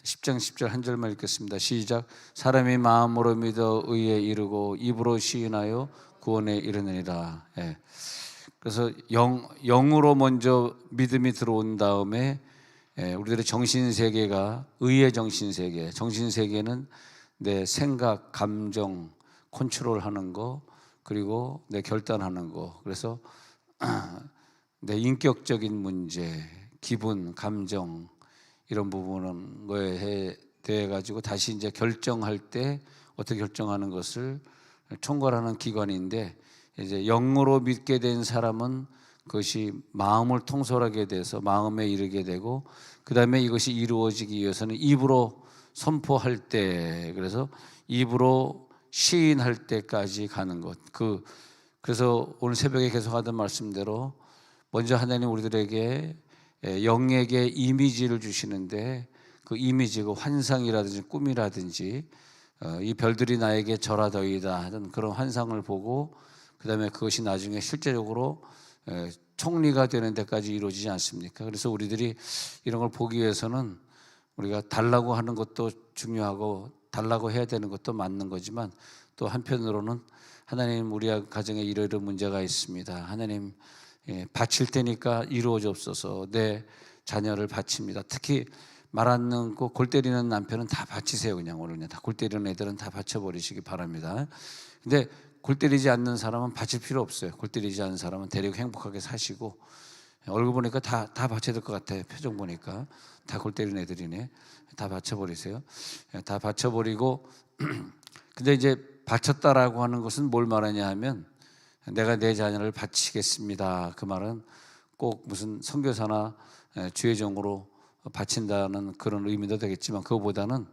10장 10절 한 절만 읽겠습니다. 시작. 사람이 마음으로 믿어 의에 이르고 입으로 시인하여 구원에 이르느니라. 예. 그래서 영으로 먼저 믿음이 들어온 다음에 우리들의 정신세계가 의의 정신세계, 정신세계는 내 생각, 감정 컨트롤하는 거, 그리고 내 결단하는 거. 그래서 내 인격적인 문제, 기분, 감정 이런 부분은 거에 대해 가지고 다시 이제 결정할 때 어떻게 결정하는 것을 총괄하는 기관인데, 이제 영으로 믿게 된 사람은 그것이 마음을 통솔하게 돼서 마음에 이르게 되고, 그 다음에 이것이 이루어지기 위해서는 입으로 선포할 때, 그래서 입으로 시인할 때까지 가는 것. 그래서 오늘 새벽에 계속 하던 말씀대로 먼저 하나님 우리들에게 영에게 이미지를 주시는데, 그 이미지가 환상이라든지 꿈이라든지 이 별들이 나에게 절하더이다 하는 그런 환상을 보고, 그 다음에 그것이 나중에 실제적으로 총리가 되는 데까지 이루어지지 않습니까? 그래서 우리들이 이런 걸 보기 위해서는 우리가 달라고 하는 것도 중요하고 달라고 해야 되는 것도 맞는 거지만, 또 한편으로는 하나님 우리 가정에 이러이러한 문제가 있습니다. 하나님 바칠 테니까 이루어지옵소서. 내 자녀를 바칩니다. 특히 말 안 듣고 골 때리는 남편은 다 바치세요. 그냥 오늘 그냥 다 골 때리는 애들은 다 바쳐버리시기 바랍니다. 근데 골 때리지 않는 사람은 바칠 필요 없어요. 골 때리지 않는 사람은 데리고 행복하게 사시고, 얼굴 보니까 다 바쳐야 될 것 같아요. 표정 보니까 다 골 때리는 애들이네. 다 바쳐버리세요. 다 바쳐버리고 근데 이제 바쳤다라고 하는 것은 뭘 말하냐 하면, 내가 내 자녀를 바치겠습니다. 그 말은 꼭 무슨 선교사나 주의종으로 바친다는 그런 의미도 되겠지만, 그거보다는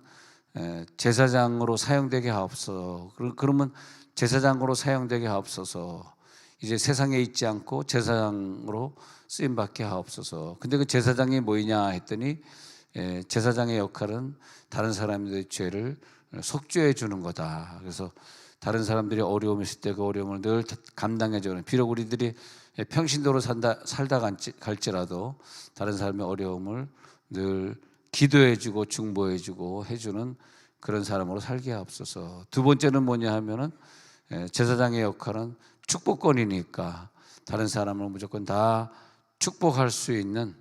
제사장으로 사용되게 하옵소서. 그러면 제사장으로 사용되게 하옵소서. 이제 세상에 있지 않고 제사장으로 쓰임받게 하옵소서. 근데 그 제사장이 뭐냐 했더니, 제사장의 역할은 다른 사람들의 죄를 속죄해 주는 거다. 그래서 다른 사람들이 어려움이 있을 때 그 어려움을 늘 감당해 주는, 비록 우리들이 평신도로 살다 갈지라도 다른 사람의 어려움을 늘 기도해 주고 중보해 주고 해주는 그런 사람으로 살게 하옵소서. 두 번째는 뭐냐 하면은, 제사장의 역할은 축복권이니까 다른 사람을 무조건 다 축복할 수 있는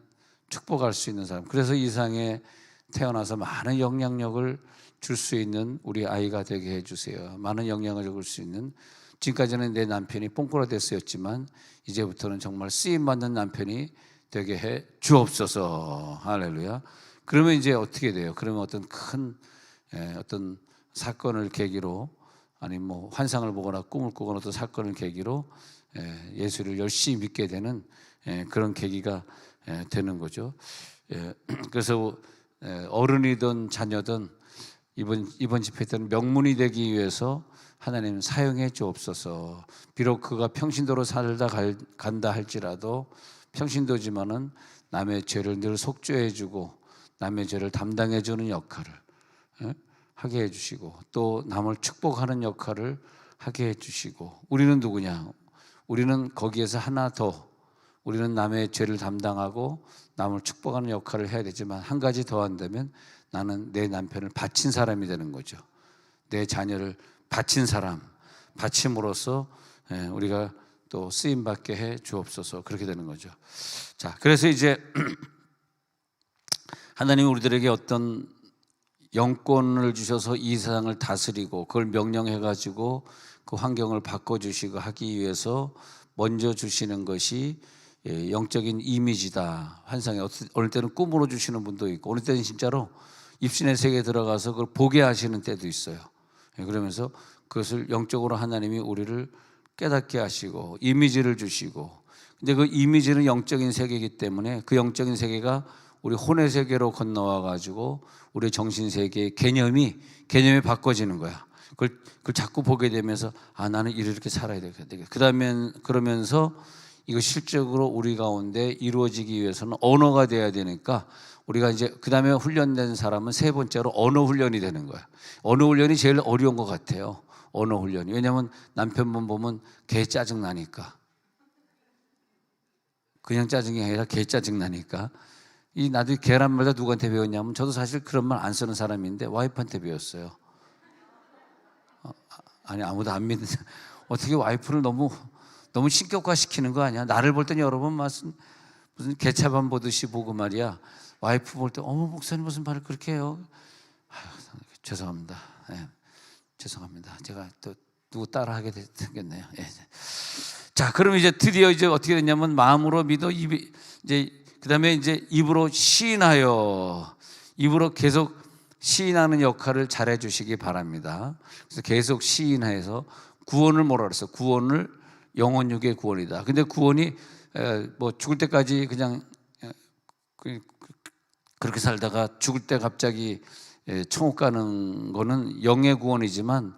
사람. 그래서 이 세상에 태어나서 많은 영향력을 줄 수 있는 우리 아이가 되게 해주세요. 많은 영향을 줄 수 있는, 지금까지는 내 남편이 뽕꾸라데스였지만 이제부터는 정말 쓰임받는 남편이 되게 해 주옵소서. 할렐루야. 그러면 이제 어떻게 돼요? 그러면 어떤 큰 어떤 사건을 계기로, 아니 뭐 환상을 보거나 꿈을 꾸거나 어떤 사건을 계기로 예수를 열심히 믿게 되는 그런 계기가 되는 거죠. 그래서 어른이든 자녀든 이번 집회 때는 명문이 되기 위해서 하나님 사용해 주옵소서. 비록 그가 평신도로 살다 간다 할지라도 평신도지만은 남의 죄를 늘 속죄해 주고 남의 죄를 담당해 주는 역할을 하게 해 주시고, 또 남을 축복하는 역할을 하게 해 주시고, 우리는 누구냐? 우리는 거기에서 하나 더, 우리는 남의 죄를 담당하고 남을 축복하는 역할을 해야 되지만, 한 가지 더 한다면 나는 내 남편을 바친 사람이 되는 거죠. 내 자녀를 바친 사람, 바침으로써 우리가 또 쓰임받게 해 주옵소서. 그렇게 되는 거죠. 자, 그래서 이제 하나님이 우리들에게 어떤 영권을 주셔서 이 세상을 다스리고 그걸 명령해가지고 그 환경을 바꿔주시고 하기 위해서 먼저 주시는 것이 영적인 이미지다. 환상에 어느 때는 꿈으로 주시는 분도 있고, 어느 때는 진짜로 입신의 세계에 들어가서 그걸 보게 하시는 때도 있어요. 그러면서 그것을 영적으로 하나님이 우리를 깨닫게 하시고 이미지를 주시고, 근데 그 이미지는 영적인 세계이기 때문에 그 영적인 세계가 우리 혼의 세계로 건너와 가지고 우리 정신 세계의 개념이 바꿔지는 거야. 그걸 자꾸 보게 되면서, 아, 나는 이렇게 살아야 되겠다. 그다음에 그러면서 이거 실적으로 우리 가운데 이루어지기 위해서는 언어가 돼야 되니까, 우리가 이제 그다음에 훈련된 사람은 세 번째로 언어 훈련이 되는 거야. 언어 훈련이 제일 어려운 것 같아요. 언어 훈련이. 왜냐하면 남편분 보면 개 짜증 나니까, 그냥 짜증이 아니라 개 짜증 나니까 나도 계란말다 누구한테 배웠냐면 저도 사실 그런 말 안 쓰는 사람인데 와이프한테 배웠어요. 아니 아무도 안 믿는 어떻게 와이프를 너무 신격화 시키는 거 아니야? 나를 볼 때는 여러분 무슨 개차반 보듯이 보고 말이야. 와이프 볼 때 어머 목사님 무슨 말을 그렇게 해요? 아유, 죄송합니다. 예, 죄송합니다. 제가 또 누구 따라하게 됐겠네요. 예. 자, 그럼 이제 드디어 이제 어떻게 됐냐면 마음으로 믿어 이제 그다음에 이제 입으로 시인하여 입으로 계속 시인하는 역할을 잘해 주시기 바랍니다. 그래서 계속 시인해서 구원을 뭐라 그랬어? 구원을 영혼육의 구원이다. 근데 구원이 뭐 죽을 때까지 그냥 그렇게 살다가 죽을 때 갑자기 천국 가는 거는 영의 구원이지만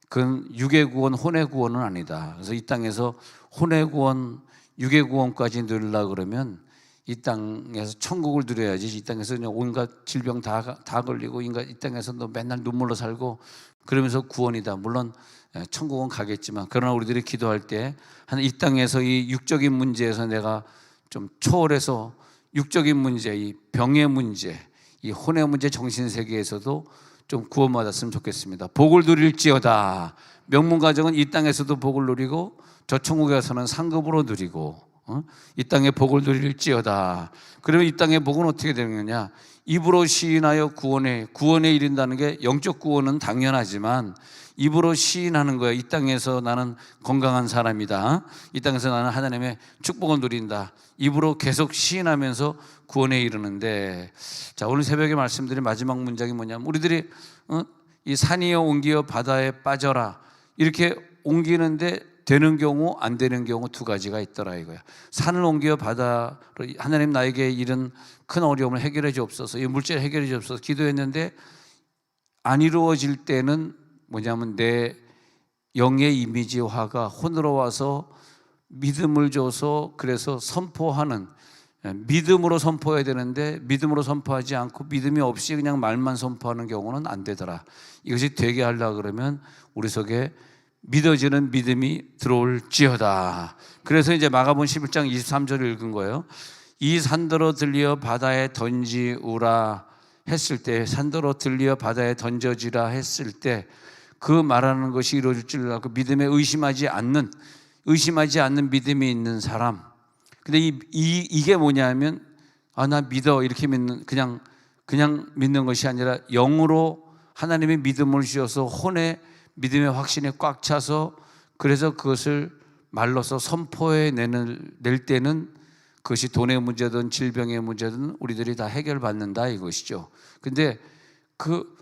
그건 육의 구원, 혼의 구원은 아니다. 그래서 이 땅에서 혼의 구원, 육의 구원까지 누리려고 그러면 이 땅에서 천국을 누려야지. 이 땅에서 그냥 온갖 질병 다 걸리고 이 땅에서 너 맨날 눈물로 살고 그러면서 구원이다. 물론 천국은 가겠지만 그러나 우리들이 기도할 때 이 땅에서 이 육적인 문제에서 내가 좀 초월해서 육적인 문제, 이 병의 문제, 이 혼의 문제, 정신세계에서도 좀 구원받았으면 좋겠습니다. 복을 누릴지어다. 명문가정은 이 땅에서도 복을 누리고 저 천국에 가서는 상급으로 누리고 이 땅에 복을 누릴지어다. 그러면 이 땅의 복은 어떻게 되는 거냐? 입으로 시인하여 구원에 이른다는 게 영적 구원은 당연하지만 입으로 시인하는 거예요. 이 땅에서 나는 건강한 사람이다. 이 땅에서 나는 하나님의 축복을 누린다. 입으로 계속 시인하면서 구원에 이르는데, 자, 오늘 새벽에 말씀드린 마지막 문장이 뭐냐면 우리들이 이 산이여 옮기어 바다에 빠져라 이렇게 옮기는데 되는 경우 안 되는 경우 두 가지가 있더라 이거야. 산을 옮겨 바다로 하나님 나에게 이런 큰 어려움을 해결해 주옵소서, 이 물질을 해결해 주옵소서 기도했는데 안 이루어질 때는 뭐냐면 내 영의 이미지화가 혼으로 와서 믿음을 줘서 그래서 선포하는, 믿음으로 선포해야 되는데 믿음으로 선포하지 않고 믿음이 없이 그냥 말만 선포하는 경우는 안 되더라. 이것이 되게 하려고 그러면 우리 속에 믿어지는 믿음이 들어올지어다. 그래서 이제 마가복음 11장 23절을 읽은 거예요. 이 산더러 들리어 바다에 던지우라 했을 때, 산더러 들리어 바다에 던져지라 했을 때 그 말하는 것이 이루어질 줄 알고 믿음에 의심하지 않는 믿음이 있는 사람. 근데 이게 뭐냐면 나 믿어 이렇게 믿는, 그냥 믿는 것이 아니라 영으로 하나님의 믿음을 주셔서 혼의 믿음의 확신에 꽉 차서 그래서 그것을 말로서 선포해 낼 때는 그것이 돈의 문제든 질병의 문제든 우리들이 다 해결받는다 이것이죠. 근데 그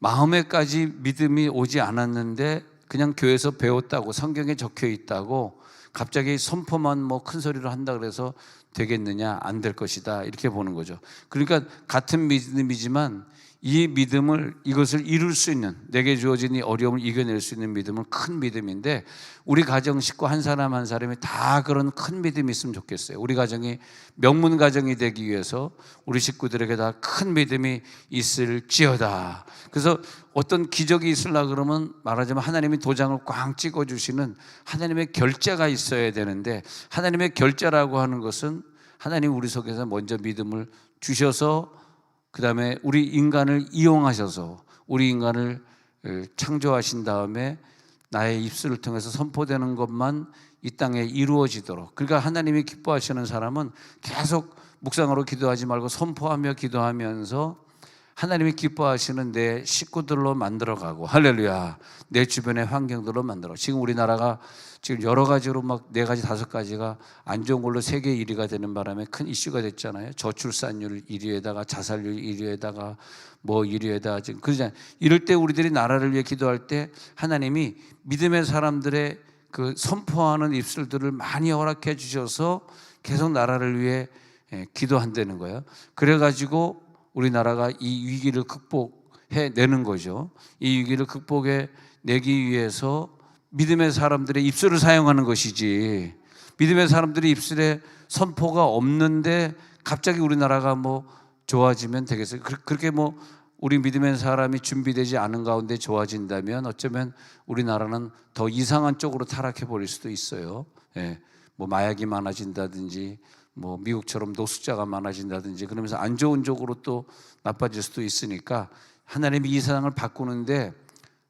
마음에까지 믿음이 오지 않았는데 그냥 교회에서 배웠다고 성경에 적혀 있다고 갑자기 선포만 뭐 큰 소리로 한다 그래서 되겠느냐? 안 될 것이다 이렇게 보는 거죠. 그러니까 같은 믿음이지만 이 믿음을, 이것을 이룰 수 있는, 내게 주어진 이 어려움을 이겨낼 수 있는 믿음은 큰 믿음인데 우리 가정 식구 한 사람 한 사람이 다 그런 큰 믿음이 있으면 좋겠어요. 우리 가정이 명문 가정이 되기 위해서 우리 식구들에게 다 큰 믿음이 있을지어다. 그래서 어떤 기적이 있으려고 그러면 말하자면 하나님이 도장을 꽝 찍어주시는 하나님의 결제가 있어야 되는데, 하나님의 결제라고 하는 것은 하나님 우리 속에서 먼저 믿음을 주셔서 그 다음에 우리 인간을 이용하셔서 우리 인간을 창조하신 다음에 나의 입술을 통해서 선포되는 것만 이 땅에 이루어지도록, 그러니까 하나님이 기뻐하시는 사람은 계속 묵상으로 기도하지 말고 선포하며 기도하면서 하나님이 기뻐하시는 내 식구들로 만들어가고, 할렐루야, 내 주변의 환경들로 만들어. 지금 우리나라가 지금 여러 가지로 막 4가지 5가지가 안 좋은 걸로 세계 1위가 되는 바람에 큰 이슈가 됐잖아요. 저출산율 1위에다가 자살률 1위에다가 뭐 1위에다가 지금 그러잖아요. 이럴 때 우리들이 나라를 위해 기도할 때 하나님이 믿음의 사람들의 그 선포하는 입술들을 많이 허락해 주셔서 계속 나라를 위해 기도한다는 거예요. 그래가지고 우리나라가 이 위기를 극복해내는 거죠. 이 위기를 극복해내기 위해서 믿음의 사람들의 입술을 사용하는 것이지, 믿음의 사람들이 입술에 선포가 없는데 갑자기 우리나라가 뭐 좋아지면 되겠어요? 그렇게 뭐 우리 믿음의 사람이 준비되지 않은 가운데 좋아진다면 어쩌면 우리나라는 더 이상한 쪽으로 타락해 버릴 수도 있어요. 뭐 마약이 많아진다든지 뭐 미국처럼 노숙자가 많아진다든지 그러면서 안 좋은 쪽으로 또 나빠질 수도 있으니까 하나님이 이 세상을 바꾸는데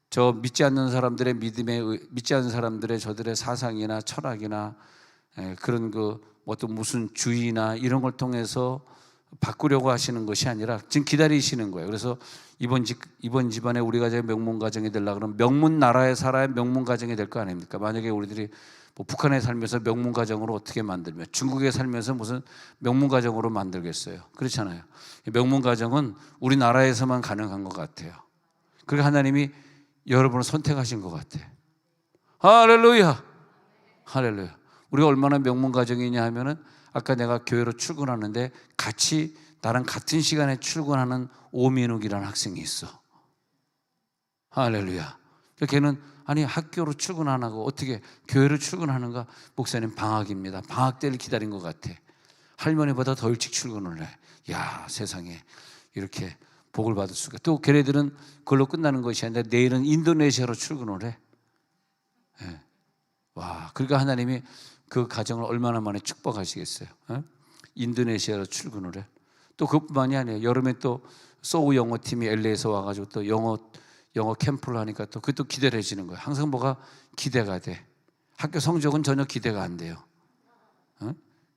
저 믿지 않는 사람들의 믿지 않는 사람들의 저들의 사상이나 철학이나 그런 어떤 무슨 주의나 이런 걸 통해서 바꾸려고 하시는 것이 아니라 지금 기다리시는 거예요. 그래서 이번 집안에 우리 가정의 명문 가정이 되려고 그러면 명문 나라에 살아야 명문 가정이 될 거 아닙니까? 만약에 우리들이 뭐 북한에 살면서 명문 가정으로 어떻게 만들면 중국에 살면서 무슨 명문 가정으로 만들겠어요? 그렇잖아요. 명문 가정은 우리나라에서만 가능한 것 같아요. 그러니까 하나님이 여러분을 선택하신 것 같아. 할렐루야, 할렐루야. 우리가 얼마나 명문 가정이냐 하면은 아까 내가 교회로 출근하는데 같이 나랑 같은 시간에 출근하는 오민욱이라는 학생이 있어. 할렐루야. 걔는 아니 학교로 출근 안 하고 어떻게 교회로 출근하는가? 목사님 방학입니다. 방학 때를 기다린 것 같아. 할머니보다 더 일찍 출근을 해. 야, 세상에 이렇게 복을 받을 수가. 또 걔네들은 그걸로 끝나는 것이 아니라 내일은 인도네시아로 출근을 해. 네. 와, 그러니까 하나님이 그 가정을 얼마나 많이 축복하시겠어요. 인도네시아로 출근을 해. 또 그것뿐만이 아니에요. 여름에 또 소우 영어팀이 LA에서 와가지고 또 영어 캠프를 하니까 또 그것도 기다려지는 거예요. 항상 뭐가 기대가 돼. 학교 성적은 전혀 기대가 안 돼요.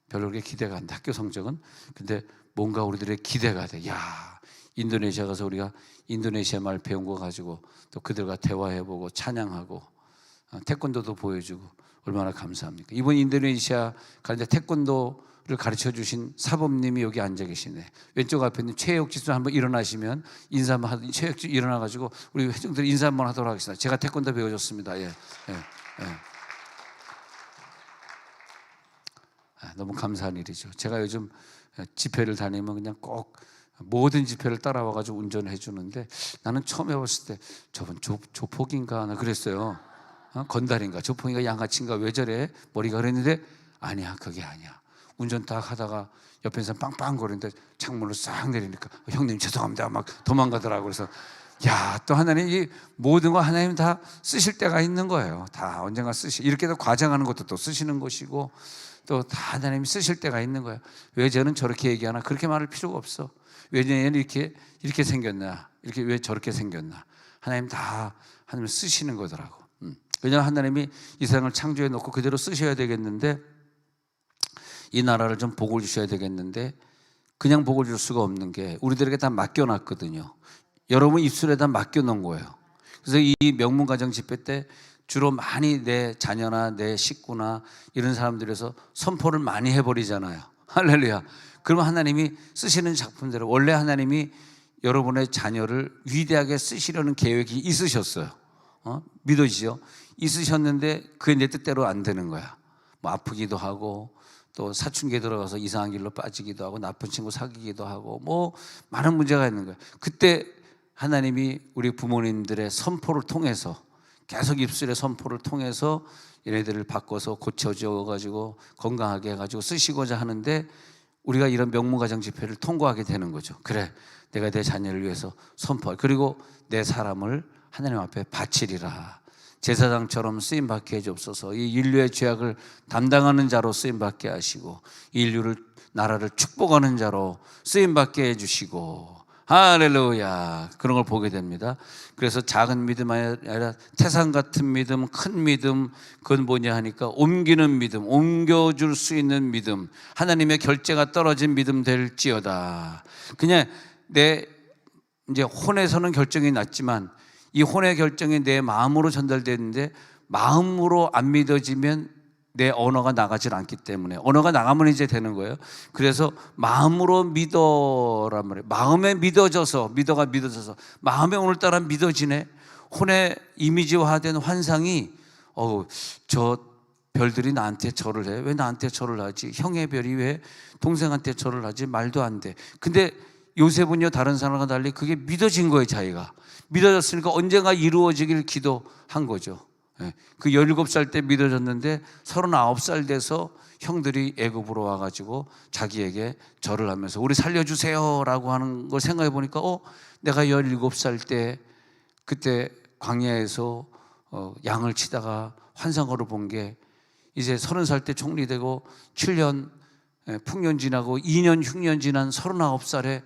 별로 그렇게 기대가 안 돼. 학교 성적은. 근데 뭔가 우리들의 기대가 돼. 야, 인도네시아 가서 우리가 인도네시아 말 배운 거 가지고 또 그들과 대화해보고 찬양하고 태권도도 보여주고 얼마나 감사합니까? 이번 인도네시아 가는데 태권도를 가르쳐 주신 사범님이 여기 앉아 계시네. 왼쪽 앞에 있는 최혁 지수 한번 일어나시면 인사 한번 하더니 최혁 지수 일어나가지고 우리 회중들 인사 한번 하도록 하겠습니다. 제가 태권도 배워줬습니다. 예. 너무 감사한 일이죠. 제가 요즘 집회를 다니면 그냥 꼭 모든 집회를 따라와가지고 운전해 주는데 나는 처음 해봤을 때 저분 조폭인가 하나 그랬어요. 건달인가 조폭인가 양아치인가 왜 저래 머리가 그랬는데 아니야, 그게 아니야. 운전 딱 하다가 옆에서 빵빵거리는데 창문을 싹 내리니까 형님 죄송합니다 막 도망가더라고. 그래서 야, 또 하나님 이 모든 거 하나님 다 쓰실 때가 있는 거예요. 다 언젠가 이렇게도 과장하는 것도 또 쓰시는 것이고 또 다 하나님이 쓰실 때가 있는 거예요. 왜 저는 저렇게 얘기하나 그렇게 말할 필요가 없어. 왜 얘는 이렇게 생겼나 이렇게 왜 저렇게 생겼나 하나님 다 하나님 쓰시는 거더라고. 왜냐하면 하나님이 이 세상을 창조해 놓고 그대로 쓰셔야 되겠는데 이 나라를 좀 복을 주셔야 되겠는데 그냥 복을 줄 수가 없는 게 우리들에게 다 맡겨놨거든요. 여러분 입술에다 맡겨놓은 거예요. 그래서 이 명문가정 집회 때 주로 많이 내 자녀나 내 식구나 이런 사람들에서 선포를 많이 해버리잖아요. 할렐루야. 그러면 하나님이 쓰시는 작품대로 원래 하나님이 여러분의 자녀를 위대하게 쓰시려는 계획이 있으셨어요. 믿어지죠? 있으셨는데 그게 내 뜻대로 안 되는 거야. 뭐 아프기도 하고 또 사춘기에 들어가서 이상한 길로 빠지기도 하고 나쁜 친구 사귀기도 하고 뭐 많은 문제가 있는 거예요. 그때 하나님이 우리 부모님들의 선포를 통해서 계속 입술의 선포를 통해서 얘네들을 바꿔서 고쳐줘 가지고 건강하게 해가지고 쓰시고자 하는데 우리가 이런 명문가정 집회를 통과하게 되는 거죠. 그래, 내가 내 자녀를 위해서 선포 그리고 내 사람을 하나님 앞에 바치리라. 제사장처럼 쓰임받게 해주옵소서. 이 인류의 죄악을 담당하는 자로 쓰임받게 하시고 인류를 나라를 축복하는 자로 쓰임받게 해주시고 할렐루야. 그런 걸 보게 됩니다. 그래서 작은 믿음 아니라 태산 같은 믿음, 큰 믿음, 그건 뭐냐 하니까 옮기는 믿음, 옮겨줄 수 있는 믿음, 하나님의 결제가 떨어진 믿음 될지어다. 그냥 이제 혼에서는 결정이 났지만 이 혼의 결정이 내 마음으로 전달되는데 마음으로 안 믿어지면 내 언어가 나가질 않기 때문에 언어가 나가면 이제 되는 거예요. 그래서 마음으로 믿어란 말이에요. 마음에 믿어져서 마음에 오늘따라 믿어지네. 혼의 이미지화된 환상이 저 별들이 나한테 절을 해. 왜 나한테 절을 하지? 형의 별이 왜 동생한테 절을 하지? 말도 안 돼. 근데 요셉은요 다른 사람과 달리 그게 믿어진 거예요. 자기가 믿어졌으니까 언젠가 이루어지길 기도한 거죠. 그 17살 때 믿어졌는데 39살 돼서 형들이 애굽으로 와가지고 자기에게 절을 하면서 우리 살려주세요 라고 하는 걸 생각해 보니까 내가 17살 때 그때 광야에서 양을 치다가 환상으로 본 게 이제 30살 때 총리되고 7년 풍년 지나고 2년 흉년 지난 39살에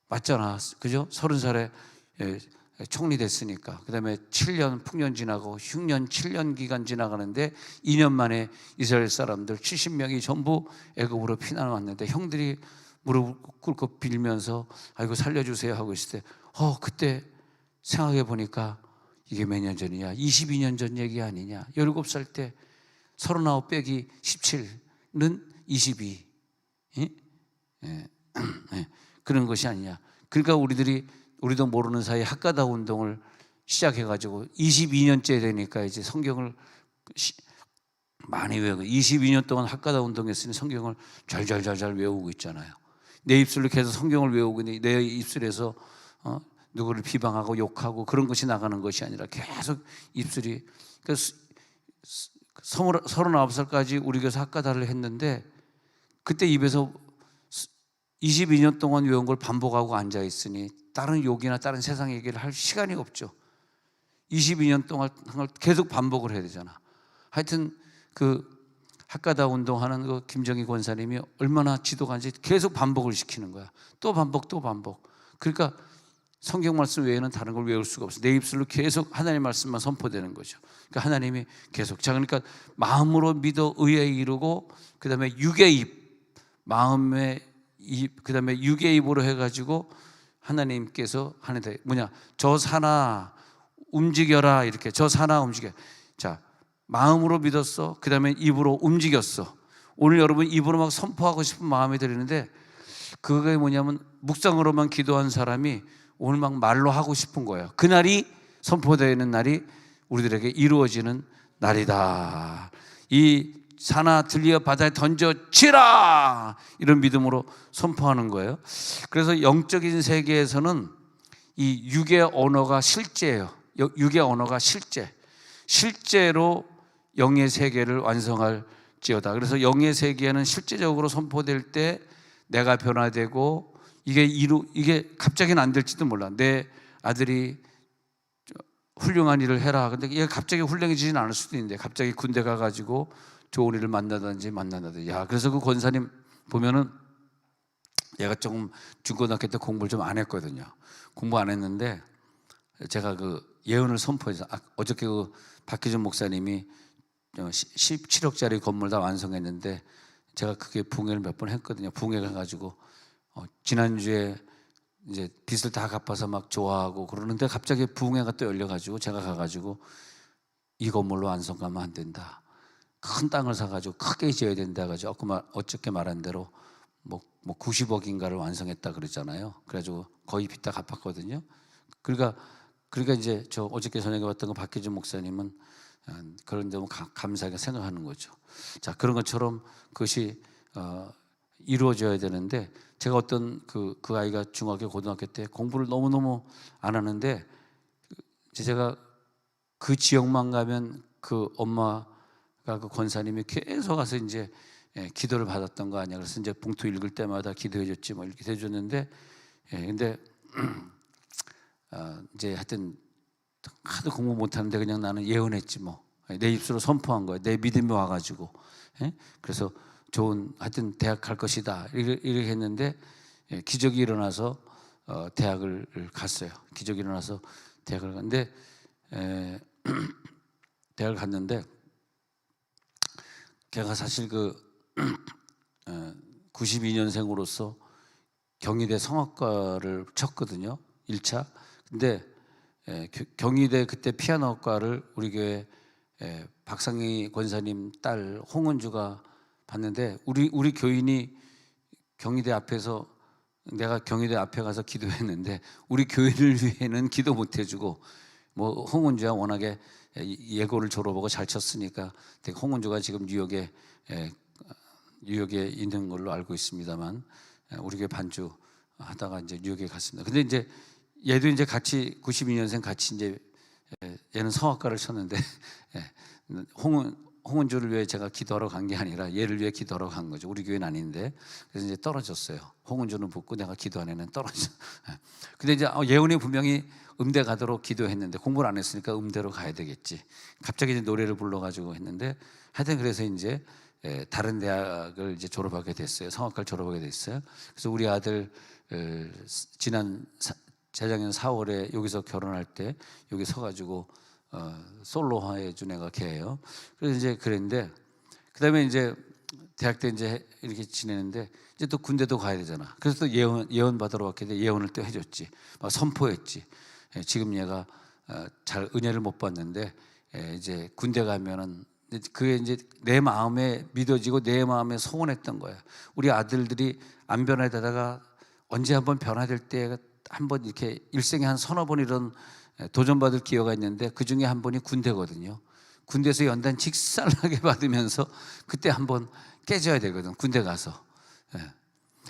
맞잖아, 그죠? 30살에 총리 됐으니까. 그 다음에 7년 풍년 지나고 흉년 7년 기간 지나가는데 2년 만에 이스라엘 사람들 70명이 전부 애굽으로 피난 왔는데 형들이 무릎 꿇고 빌면서 아이고 살려주세요 하고 있을 때 그때 생각해 보니까 이게 몇 년 전이야? 22년 전 얘기 아니냐? 17살 때 39 빼기 17는 22. 그런 것이 아니냐. 그러니까 우리도 모르는 사이에 학가다 운동을 시작해가지고 22년째 되니까 이제 성경을 많이 외우고 22년 동안 학가다 운동했으니 성경을 잘 외우고 있잖아요. 내 입술로 계속 성경을 외우고 내 입술에서 누구를 비방하고 욕하고 그런 것이 나가는 것이 아니라 계속 입술이. 그래서 39살까지 우리 교회에서 학가다를 했는데 그때 입에서 22년 동안 외운 걸 반복하고 앉아있으니 다른 욕이나 다른 세상 얘기를 할 시간이 없죠. 22년 동안 계속 반복을 해야 되잖아. 하여튼 그 학가다 운동하는 그 김정희 권사님이 얼마나 지도가인지 계속 반복을 시키는 거야. 또 반복. 그러니까 성경 말씀 외에는 다른 걸 외울 수가 없어. 내 입술로 계속 하나님 말씀만 선포되는 거죠. 그러니까 하나님이 계속. 자, 그러니까 마음으로 믿어 의에 이르고 그 다음에 육의 입, 마음의 입, 그 다음에 육의 입으로 해가지고 하나님께서 하는데 저 사나 움직여라 이렇게. 저 사나 움직여. 자, 마음으로 믿었어. 그 다음에 입으로 움직였어. 오늘 여러분 입으로 막 선포하고 싶은 마음이 들리는데 그게 뭐냐면 묵상으로만 기도한 사람이 오늘 막 말로 하고 싶은 거예요. 그날이 선포되는 날이 우리들에게 이루어지는 날이다. 이 산아 들리어 바다에 던져치라 이런 믿음으로 선포하는 거예요. 그래서 영적인 세계에서는 이 육의 언어가 실제예요. 육의 언어가 실제로 영의 세계를 완성할지어다. 그래서 영의 세계는 실제적으로 선포될 때 내가 변화되고 이게 갑자기는 안 될지도 몰라. 내 아들이 훌륭한 일을 해라. 근데 얘가 갑자기 훌륭해지진 않을 수도 있는데 갑자기 군대 가가지고 좋은 일을 만나든지. 그래서 그 권사님 보면은 얘가 조금 중고등학교 때 공부를 좀 안 했거든요. 공부 안 했는데 제가 그 예언을 선포해서 어저께 그 박희준 목사님이 17억짜리 건물 다 완성했는데 제가 그게 붕해를 몇 번 했거든요. 붕해가 가지고 지난주에 이제 빚을 다 갚아서 막 좋아하고 그러는데 갑자기 붕해가 또 열려가지고 제가 가가지고 이 건물로 완성하면 안 된다. 큰 땅을 사가지고 크게 지어야 된다 해가지고 어저께 말한 대로 뭐 90억인가를 완성했다 그랬잖아요. 그래가지고 거의 빚 다 갚았거든요. 그러니까 이제 저 어저께 저녁에 봤던 그 박혜준 목사님은 그런 점 감사하게 생각하는 거죠. 자, 그런 것처럼 그것이 이루어져야 되는데 제가 어떤 그 아이가 중학교 고등학교 때 공부를 너무너무 안 하는데 제가 그 지역만 가면 그 엄마가 그 권사님이 계속 가서 이제 기도를 받았던 거 아니야. 그래서 이제 봉투 읽을 때마다 기도해 줬지 뭐 이렇게 해줬는데 근데 이제 하여튼 하도 공부 못하는데 그냥 나는 예언했지 뭐. 내 입술로 선포한 거야. 내 믿음이 와가지고. 그래서 좋은 하여튼 대학 갈 것이다 이렇게 했는데 기적이 일어나서 대학을 갔어요. 기적이 일어나서 대학을 갔는데 대학을 갔는데 걔가 사실 그 92년생으로서 경희대 성악과를 쳤거든요. 1차. 근데 경희대 그때 피아노과를 우리 교회 박상희 권사님 딸 홍은주가 봤는데 우리 교인이 경희대 앞에서 내가 경희대 앞에 가서 기도했는데 우리 교인을 위해는 기도 못 해주고 뭐 홍은주가 워낙에 예고를 졸업하고 잘 쳤으니까 홍은주가 지금 뉴욕에 있는 걸로 알고 있습니다만 우리 교회 반주 하다가 이제 뉴욕에 갔습니다. 근데 이제 얘도 이제 같이 92년생 같이 이제 얘는 성악가를 쳤는데 홍은주를 위해 제가 기도하러 간 게 아니라 얘를 위해 기도하러 간 거죠. 우리 교회는 아닌데. 그래서 이제 떨어졌어요. 홍은주는 붙고 내가 기도한 애는 떨어져. 근데 이제 예언이 분명히 음대 가도록 기도했는데 공부를 안 했으니까 음대로 가야 되겠지. 갑자기 이제 노래를 불러가지고 했는데 하여튼 그래서 이제 다른 대학을 이제 졸업하게 됐어요. 성악과를 졸업하게 됐어요. 그래서 우리 아들 지난 재작년 4월에 여기서 결혼할 때 여기 서가지고 솔로 해준 애가 걔예요. 그래서 이제 그랬는데 그다음에 이제 대학 때 이제 이렇게 지내는데 이제 또 군대도 가야 되잖아. 그래서 또 예언 받으러 왔게 돼. 예언을 또 해줬지. 막 선포했지. 지금 얘가 잘 은혜를 못 받는데 이제 군대 가면은 그게 이제 내 마음에 믿어지고 내 마음에 소원했던 거야. 우리 아들들이 안 변화되다가 언제 한번 변화될 때 한번 이렇게 일생에 한 서너 번 이런 도전받을 기회가 있는데 그 중에 한 번이 군대거든요. 군대에서 연단 직살나게 받으면서 그때 한번 깨져야 되거든. 군대 가서.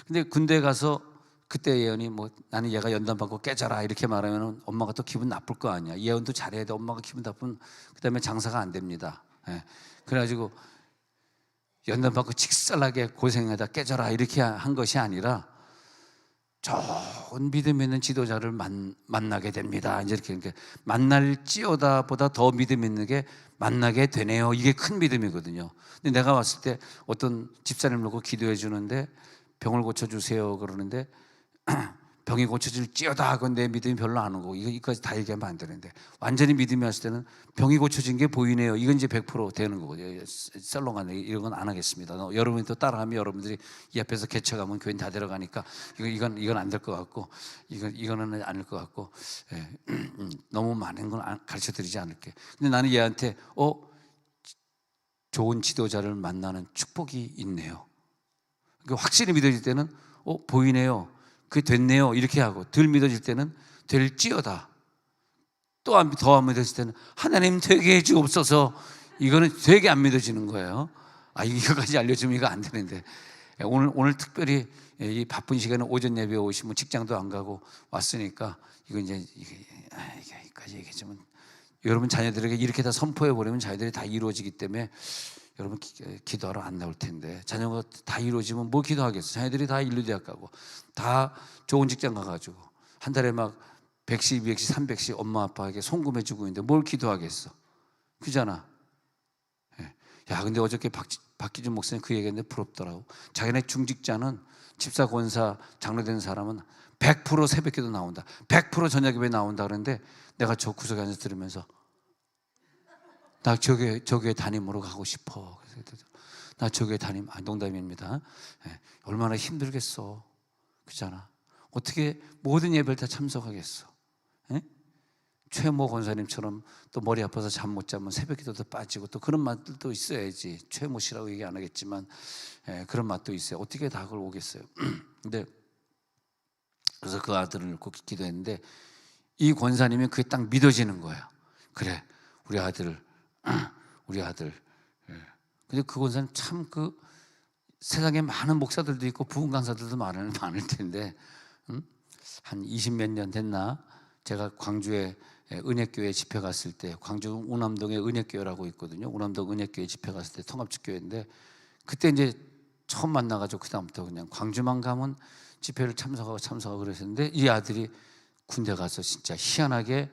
근데 군대 가서 그때 예언이 뭐 나는 얘가 연단 받고 깨져라 이렇게 말하면 엄마가 또 기분 나쁠 거 아니야. 예언도 잘해야 돼. 엄마가 기분 나쁘면 그다음에 장사가 안 됩니다. 그래가지고 연단 받고 직살나게 고생하다 깨져라 이렇게 한 것이 아니라 좋은 믿음 있는 지도자를 만나게 됩니다. 이제 이렇게 만날지어다 보다 더 믿음 있는 게 만나게 되네요. 이게 큰 믿음이거든요. 근데 내가 왔을 때 어떤 집사님 놓고 기도해 주는데 병을 고쳐주세요 그러는데 병이 고쳐질지어다 하고 내 믿음이 별로 안 오고 이거까지 다 얘기하면 안 되는데 완전히 믿음이 왔을 때는 병이 고쳐진 게 보이네요. 이건 이제 100% 되는 거거든요. 썰렁하네. 이런 건 안 하겠습니다. 여러분이 또 따라하면 여러분들이 이 앞에서 개척하면 교회는 다 데려가니까 이건 안 될 것 같고 이거는 아닐 것 같고 너무 많은 건 가르쳐 드리지 않을게. 근데 나는 얘한테 좋은 지도자를 만나는 축복이 있네요. 확실히 믿어질 때는 보이네요. 그게 됐네요. 이렇게 하고 덜 믿어질 때는 될지어다. 또 더 안 믿어질 때는 하나님 되게 해주옵소서. 이거는 되게 안 믿어지는 거예요. 이거까지 알려주면 이거 안 되는데 오늘 특별히 이 바쁜 시간에 오전 예배에 오시면 직장도 안 가고 왔으니까 이거 이제 여기까지 얘기했지만 여러분 자녀들에게 이렇게 다 선포해 버리면 자녀들이 다 이루어지기 때문에 여러분 기도하러 안 나올 텐데 자녀가 다 이루어지면 뭐 기도하겠어. 자녀들이 다 인류대학 가고 다 좋은 직장 가가지고 한 달에 막 100씩, 200씩, 300씩 엄마 아빠에게 송금해 주고 있는데 뭘 기도하겠어. 그잖아. 야 근데 어저께 박기준 목사님 그 얘기했는데 부럽더라고. 자기네 중직자는 집사 권사 장로 된 사람은 100% 새벽기도 나온다. 100% 저녁예배 나온다 그러는데 내가 저 구석에 앉아서 들으면서 나 저교회 담임으로 가고 싶어. 나 저교회 담임, 농담입니다. 얼마나 힘들겠어. 그렇잖아. 어떻게 모든 예배를 다 참석하겠어. 최모 권사님처럼 또 머리 아파서 잠 못 자면 새벽기도도 빠지고 또 그런 맛들도 있어야지. 최모 씨라고 얘기 안 하겠지만 그런 맛도 있어요. 어떻게 다 그걸 오겠어요. 근데 그래서 그 아들을 놓고 기도했는데 이 권사님이 그게 딱 믿어지는 거야. 그래, 우리 아들. 근데 그 권사님 참 세상에 많은 목사들도 있고 부흥 강사들도 많을 텐데 한 20몇 년 됐나? 제가 광주에 은혜교회 집회 갔을 때 광주 우남동에 은혜교회라고 있거든요. 우남동 은혜교회 집회 갔을 때 통합집교회인데 그때 이제 처음 만나가지고 그다음부터 그냥 광주만 가면 집회를 참석하고 그랬었는데 이 아들이 군대 가서 진짜 희한하게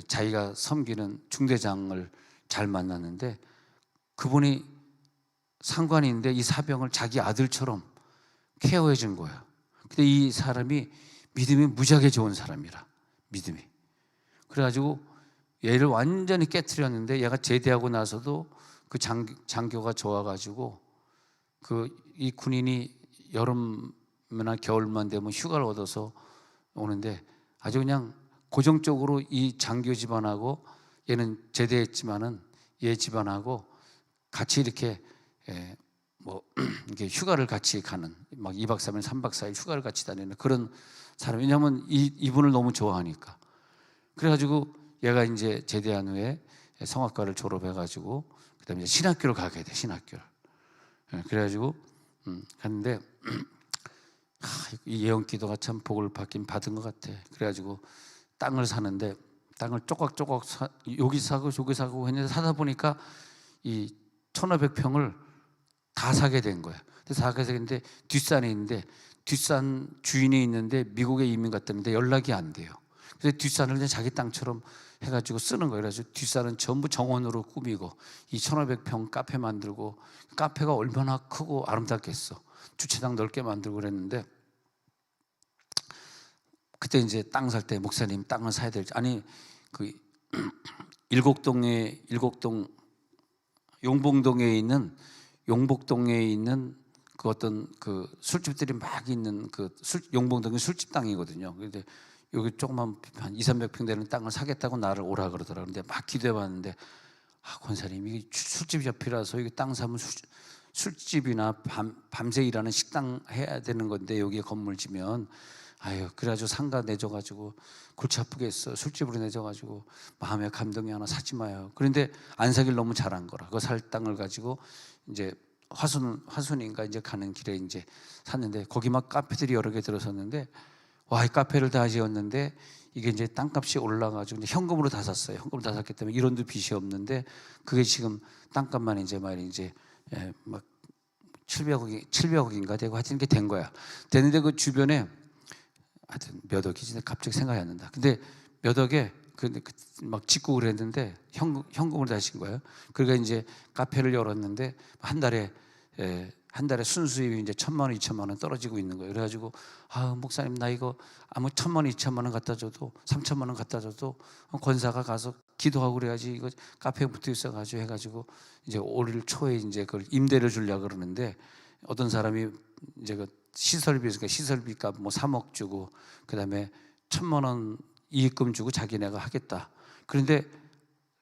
자기가 섬기는 중대장을 잘 만났는데 그분이 상관인데 이 사병을 자기 아들처럼 케어해 준 거예요. 근데 이 사람이 믿음이 무지하게 좋은 사람이라 믿음이. 그래가지고 얘를 완전히 깨트렸는데 얘가 제대하고 나서도 그 장교가 좋아가지고 이 군인이 여름이나 겨울만 되면 휴가를 얻어서 오는데 아주 그냥 고정적으로 이 장교 집안하고 얘는 제대했지만은 얘 집안하고 같이 이렇게 이렇게 휴가를 같이 가는 막 2박 3일, 3박 4일 휴가를 같이 다니는 그런 사람. 왜냐하면 이분을 너무 좋아하니까. 그래가지고 얘가 이제 제대한 후에 성악과를 졸업해가지고 그다음에 이제 신학교를 가게 돼. 신학교를. 그래가지고 갔는데 이 예언기도가 참 복을 받은 것 같아. 그래가지고 땅을 사는데 땅을 쪼각쪼각 여기 사고 저기 사고 했는데 사다 보니까 이 1,500평을 다 사게 된 거야. 그래서 사게 됐는데 뒷산에 있는데 뒷산 주인이 있는데 미국에 이민 갔다는데 연락이 안 돼요. 그래서 뒷산을 그냥 자기 땅처럼 해가지고 쓰는 거예요. 그래서 뒷산은 전부 정원으로 꾸미고 이 1,500평 카페 만들고, 카페가 얼마나 크고 아름답겠어. 주차장 넓게 만들고 그랬는데, 그때 이제 땅 살 때 목사님 땅을 사야 될지, 아니 그 일곡동 용봉동에 있는 그 어떤 그 술집들이 막 있는 그 용봉동이 술집 땅이거든요. 근데 여기 조그만 한 200~300평 되는 땅을 사겠다고 나를 오라 그러더라고요. 근데 막 기도해봤는데, 권사님 이게 술집 옆이라서 이게 땅 사면 술집이나 밤새 일하는 식당 해야 되는 건데 여기에 건물 지면, 그래가지고 상가 내줘가지고 골치 아프겠어. 술집으로 내줘가지고 마음에 감동이 하나 사지 마요. 그런데 안 사길 너무 잘한 거라. 그 살 땅을 가지고 이제 화순인가 이제 가는 길에 이제 샀는데, 거기 막 카페들이 여러 개 들어섰는데, 이 카페를 다 지었는데 이게 이제 땅값이 올라가지고 이제 현금으로 다 샀어요. 현금으로 다 샀기 때문에 1원도 빚이 없는데, 그게 지금 땅값만 이제 막 700억인가 되고 하여튼 게 된 거야. 되는데 그 주변에 하여튼 몇 억이 진짜 갑자기 생각이 안 난다. 근데 몇 억에 막 짓고 그랬는데 현금으로 다 하신 거예요. 그러니까 이제 카페를 열었는데 한 달에 순수입이 이제 1,000만 원, 2천만 원 떨어지고 있는 거예요. 그래가지고 목사님 나 이거 아무 1,000만 원, 2천만 원 갖다 줘도 3천만 원 갖다 줘도 권사가 가서 기도하고 그래야지, 이거 카페에 붙어 있어가지고 해가지고 이제 올 초에 이제 그걸 임대를 주려 그러는데, 어떤 사람이 이제 그 시설비값 뭐 3억 주고 그다음에 1,000만 원 이익금 주고 자기네가 하겠다. 그런데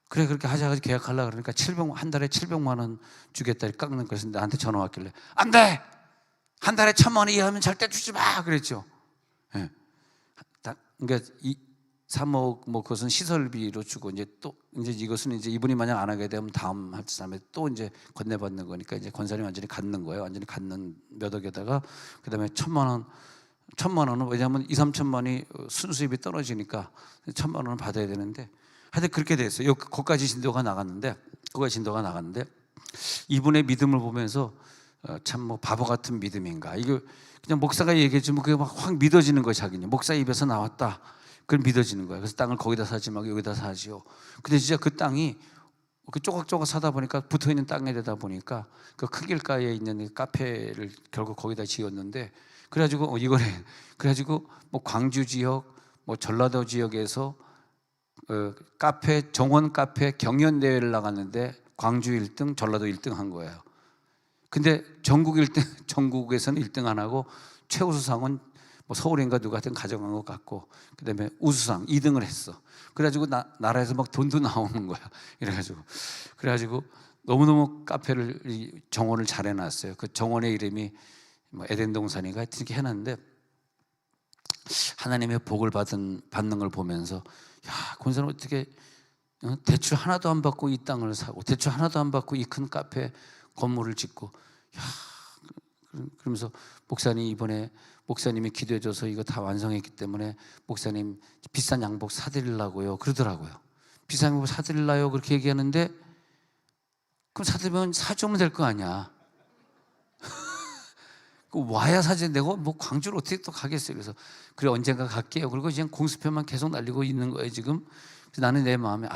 그래 그렇게 하자 계약하려고 그러니까 한 달에 700만 원 주겠다 깎는 거예요. 나한테 전화 왔길래 안 돼! 한 달에 1,000만 원 이하면 절대 주지 마! 그랬죠. 예. 그러니까 3억 뭐 그것은 시설비로 주고, 이제 이것은 이제 이분이 만약 안 하게 되면 다음 할 사람에 또 이제 건네받는 거니까 이제 권사님이 완전히 갖는 거예요. 완전히 갖는 몇 억에다가 그다음에 1,000만 원은 왜냐하면 2~3천만 원이 순수입이 떨어지니까 1,000만 원을 받아야 되는데, 하여튼 그렇게 됐어요. 거기까지 진도가 나갔는데 이분의 믿음을 보면서 참 뭐 바보 같은 믿음인가. 이거 그냥 목사가 얘기해 주면 그게 막 확 믿어지는 거예요. 자기는 목사 입에서 나왔다. 그걸 믿어지는 거예요. 그래서 땅을 거기다 사지 말고 여기다 사지요. 근데 진짜 그 땅이 쪼각쪼각 사다 보니까 붙어있는 땅에 되다 보니까 그 큰 길가에 있는 카페를 결국 거기다 지었는데, 그래가지고 그래가지고 뭐 광주 지역, 뭐 전라도 지역에서 정원 카페 경연 대회를 나갔는데 광주 1등, 전라도 1등 한 거예요. 근데 전국에서는 1등 안 하고 최우수상은 뭐 서울인가 누가 하여튼 가져간 것 같고, 그다음에 우수상 2등을 했어. 그래가지고 나라에서 막 돈도 나오는 거야. 그래가지고 너무너무 정원을 잘 해놨어요. 그 정원의 이름이 뭐 에덴 동산인가 하여튼 이렇게 해놨는데, 하나님의 복을 받는 걸 보면서, 권사는 어떻게 대출 하나도 안 받고 이 땅을 사고 대출 하나도 안 받고 이 큰 카페 건물을 짓고, 그러면서 목사님이 기도해줘서 이거 다 완성했기 때문에 목사님 비싼 양복 사드리려고요 그러더라고요. 비싼 양복 사드리려요 그렇게 얘기하는데, 그럼 사드리면 사주면 될 거 아니야. 와야 사지. 내가 뭐 광주를 어떻게 또 가겠어요. 그래서 그래 언젠가 갈게요. 그리고 그냥 공수표만 계속 날리고 있는 거예요 지금. 그래서 나는 내 마음에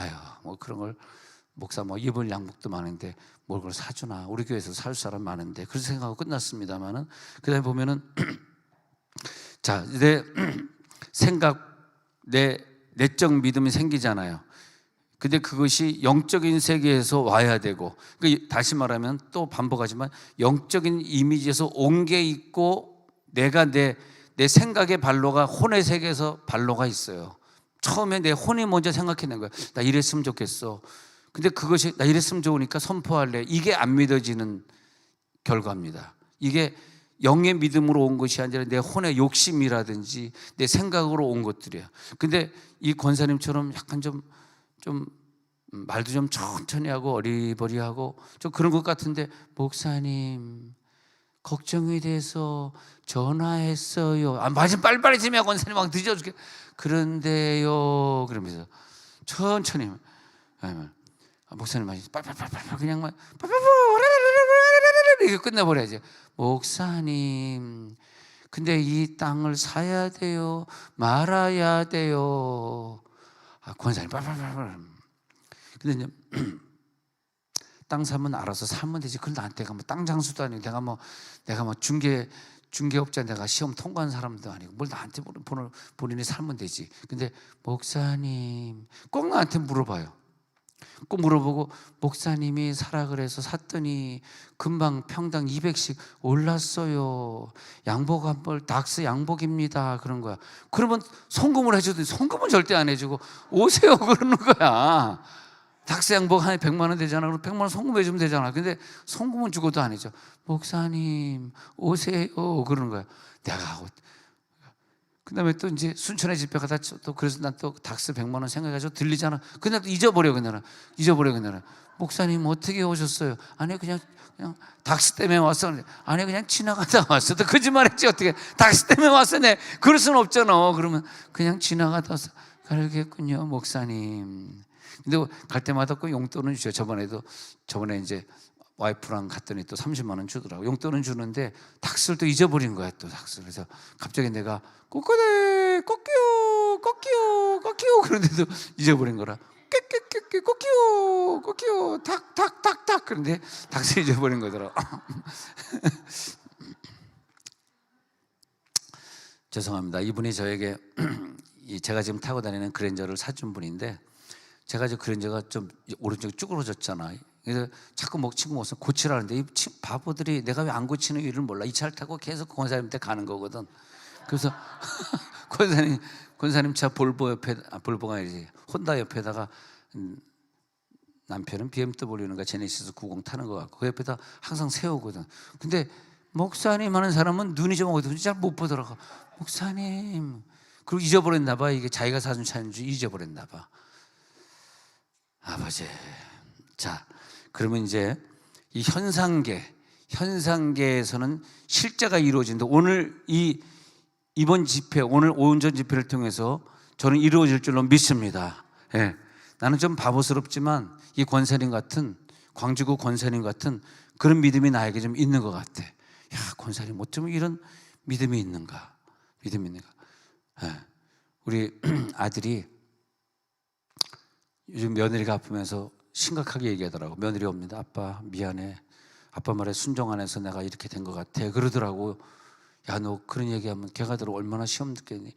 뭐 그런 걸 목사 뭐 입을 양복도 많은데 뭘 그걸 사주나, 우리 교회에서 살 사람 많은데, 그래서 생각하고 끝났습니다만은, 그다음에 보면은 자, 내 내적 믿음이 생기잖아요. 근데 그것이 영적인 세계에서 와야 되고, 다시 말하면 또 반복하지만 영적인 이미지에서 온 게 있고, 내가 내 생각의 발로가 혼의 세계에서 발로가 있어요. 처음에 내 혼이 먼저 생각해낸 거야. 나 이랬으면 좋겠어. 근데 그것이 나 이랬으면 좋으니까 선포할래. 이게 안 믿어지는 결과입니다. 이게 영의 믿음으로 온 것이 아니라 내 혼의 욕심이라든지 내 생각으로 온 것들이야. 근데 이 권사님처럼 약간 좀 말도 좀 천천히 하고 어리버리하고 좀 그런 것 같은데, 목사님 걱정이 돼서 전화했어요. 마지막 빨리빨리 좀 해. 권사님 막 늦어 죽게. 그런데요 그러면서 천천히 목사님 빨리빨리 그냥 이렇게 끝내버려야지. 목사님 근데 이 땅을 사야 돼요? 말아야 돼요? 권사님 빨빨빨빨. 근데 이제 땅 사면 알아서 사면 되지. 그걸 나한테 땅 장수도 아니고 내가 뭐 중개업자, 내가 시험 통과한 사람도 아니고 뭘 나한테 본인이 살면 되지. 근데 목사님 꼭 나한테 물어봐요. 꼭 물어보고, 목사님이 사라 그래서 샀더니 금방 평당 200씩 올랐어요. 양복 한 벌 닥스 양복입니다. 그런 거야. 그러면 송금을 해줘도 송금은 절대 안 해주고 오세요 그러는 거야. 닥스 양복 한 100만 원 되잖아. 그럼 100만 원 송금해 주면 되잖아. 근데 송금은 주고도 안 해줘. 목사님 오세요 그러는 거야. 내가 그 다음에 또 이제 순천에 집회 가다 또 그래서 난 또 닥스 100만 원 생각해가지고 들리잖아. 그냥 또 잊어버려. 목사님 어떻게 오셨어요? 아니 그냥 닥스 때문에 왔어. 아니 그냥 지나가다 왔어. 또 거짓말했지. 어떻게 닥스 때문에 왔어? 네, 그럴 수는 없잖아. 그러면 그냥 지나가다 왔어. 그러겠군요 목사님. 근데 갈 때마다 꼭 용돈은 주죠. 저번에 이제 와이프랑 갔더니 또 30만 원 주더라고. 용돈은 주는데 닥스를 또 잊어버린 거야. 또 닥스. 그래서 갑자기 내가 꼬꼬대 꼬끼요 그런데도 잊어버린 거라. 꼬끼요 탁 그런데 닥스 잊어버린 거더라. 죄송합니다. 이분이 저에게 제가 지금 타고 다니는 그랜저를 사준 분인데, 제가 지금 그랜저가 좀 오른쪽이 쭈그러졌잖아. 그래서 자꾸 친구 모습 고치라는데 이 바보들이 내가 왜 안 고치는 이유를 몰라. 이 차를 타고 계속 권사님한테 가는 거거든. 그래서 권사님 차 볼보가 아니지, 혼다 옆에다가 남편은 BMW인가 제네시스 90 타는 것 같고 그 옆에다 항상 세우거든. 근데 목사님 하는 사람은 눈이 좀 어두운지 잘 못 보더라고. 목사님. 그리고 잊어버렸나 봐. 이게 자기가 사준 차인 줄 잊어버렸나 봐. 아버지. 자, 그러면 이제 이 현상계에서는 실제가 이루어진다. 오늘 이번 집회, 오늘 오은전 집회를 통해서 저는 이루어질 줄로 믿습니다. 예. 나는 좀 바보스럽지만 이 권사님 같은, 광주구 권사님 같은 그런 믿음이 나에게 좀 있는 것 같아. 야, 권사님 어쩜 이런 믿음이 있는가? 예. 우리 아들이 요즘 며느리가 아프면서 심각하게 얘기하더라고. 며느리 옵니다. 아빠 미안해. 아빠 말에 순종 안 해서 내가 이렇게 된 것 같아. 그러더라고. 야, 너 그런 얘기하면 걔가 들어 얼마나 시험 듣겠니?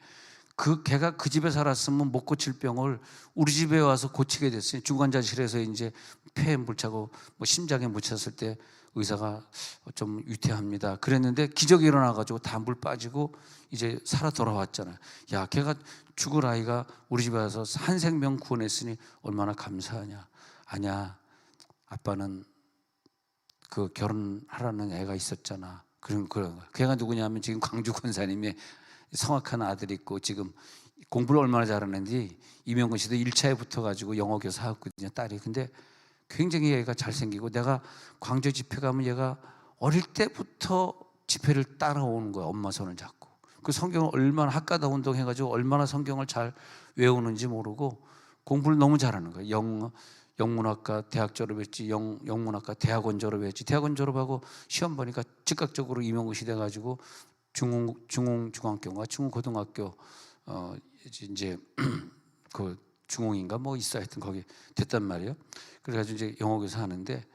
걔가 그 집에 살았으면 못 고칠 병을 우리 집에 와서 고치게 됐어요. 중환자실에서 이제 폐에 물차고 심장에 묻혔을 때 의사가 좀 위태합니다. 그랬는데 기적이 일어나가지고 다 물 빠지고 이제 살아 돌아왔잖아요. 야, 걔가 죽을 아이가 우리 집에 와서 한 생명 구원했으니 얼마나 감사하냐. 아니야, 아빠는 그 결혼하라는 애가 있었잖아. 그런 거야. 걔가 누구냐면 지금 광주 권사님의 성악한 아들이 있고 지금 공부를 얼마나 잘하는지 이명근 씨도 1차에 붙어가지고 영어 교사 하거든요, 딸이. 근데 굉장히 얘가 잘생기고 내가 광주 집회 가면 얘가 어릴 때부터 집회를 따라오는 거야. 엄마 손을 잡고. 그 성경을 얼마나 학가다 운동해가지고 얼마나 성경을 잘 외우는지 모르고 공부를 너무 잘하는 거야. 영문학과 대학 졸업했지, 영문학과 대학원 졸업했지. 대학원 졸업하고 시험 보니까 즉각적으로 임용고시 돼가지고 중흥중학교인가 중흥고등학교 이제 그 중흥인가 뭐 있어 하여튼 거기 됐단 말이에요. 그래가지고 이제 영어교사 하는데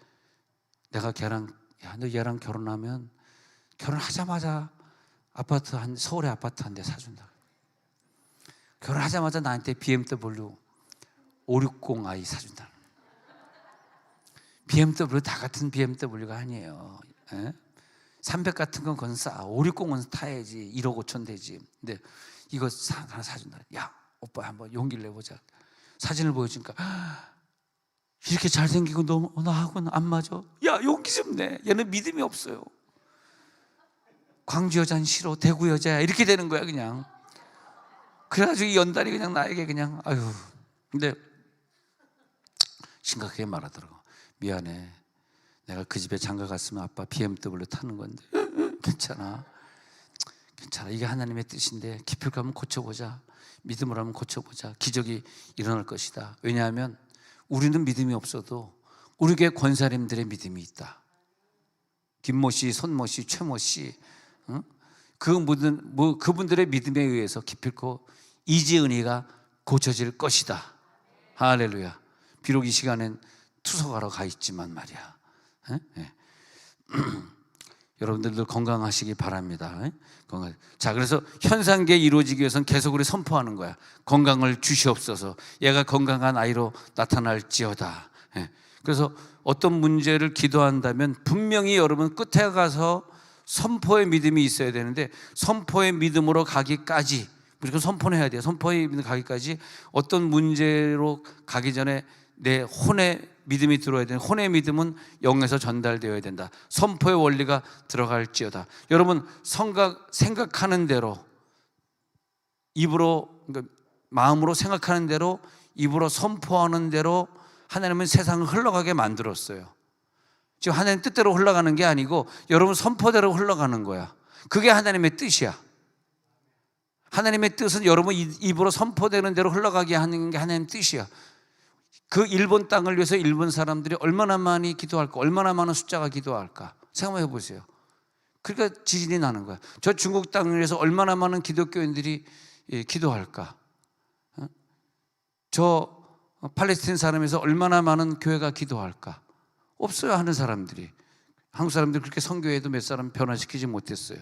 내가 걔랑 야, 너 얘랑 결혼하면 결혼하자마자 서울에 아파트 한 대 사준다. 결혼하자마자 나한테 BMW 560i 사준다. BMW 다 같은 BMW가 아니에요. 300 같은 건 그건 싸. 560은 타야지. 1억 5천 되지. 근데 이거 하나 사준다. 야, 오빠 한번 용기를 내보자. 사진을 보여주니까 이렇게 잘생기고 너하고는 안 맞아. 야, 용기 좀 내. 얘는 믿음이 없어요. 광주 여자는 싫어. 대구 여자야. 이렇게 되는 거야 그냥. 그래가지고 이 연달이 그냥 나에게 그냥 아유. 근데 심각하게 말하더라고. 미안해. 내가 그 집에 장가 갔으면 아빠 BMW 타는 건데. 괜찮아. 이게 하나님의 뜻인데 기필 가면 고쳐보자. 믿음으로 하면 고쳐보자. 기적이 일어날 것이다. 왜냐하면 우리는 믿음이 없어도 우리 교회 권사님들의 믿음이 있다. 김모 씨, 손모 씨, 최모 씨, 그분들의 믿음에 의해서 기필코 이지은이가 고쳐질 것이다. 할렐루야. 비록 이 시간엔 투석하러 가 있지만 말이야. 여러분들도 건강하시기 바랍니다. 자, 그래서 현상계 이루어지기 위해서는 계속 우리 선포하는 거야. 건강을 주시옵소서. 얘가 건강한 아이로 나타날지어다. 그래서 어떤 문제를 기도한다면 분명히 여러분 끝에 가서 선포의 믿음이 있어야 되는데, 선포의 믿음으로 가기까지 무조건 선포는 해야 돼요. 선포의 믿음 가기까지 어떤 문제로 가기 전에 내 혼의 믿음이 들어야 되는, 혼의 믿음은 영에서 전달되어야 된다. 선포의 원리가 들어갈지어다. 여러분 생각하는 대로 입으로, 그러니까 마음으로 생각하는 대로 입으로 선포하는 대로 하나님은 세상을 흘러가게 만들었어요. 지금 하나님 뜻대로 흘러가는 게 아니고 여러분 선포대로 흘러가는 거야. 그게 하나님의 뜻이야. 하나님의 뜻은 여러분 입으로 선포되는 대로 흘러가게 하는 게 하나님의 뜻이야. 그 일본 땅을 위해서 일본 사람들이 얼마나 많이 기도할까, 얼마나 많은 숫자가 기도할까 생각해 보세요. 그러니까 지진이 나는 거야. 저 중국 땅을 위해서 얼마나 많은 기독교인들이 기도할까. 저 팔레스타인 사람에서 얼마나 많은 교회가 기도할까. 없어요. 하는 사람들이. 한국 사람들이 그렇게 선교회도 몇 사람 변화시키지 못했어요.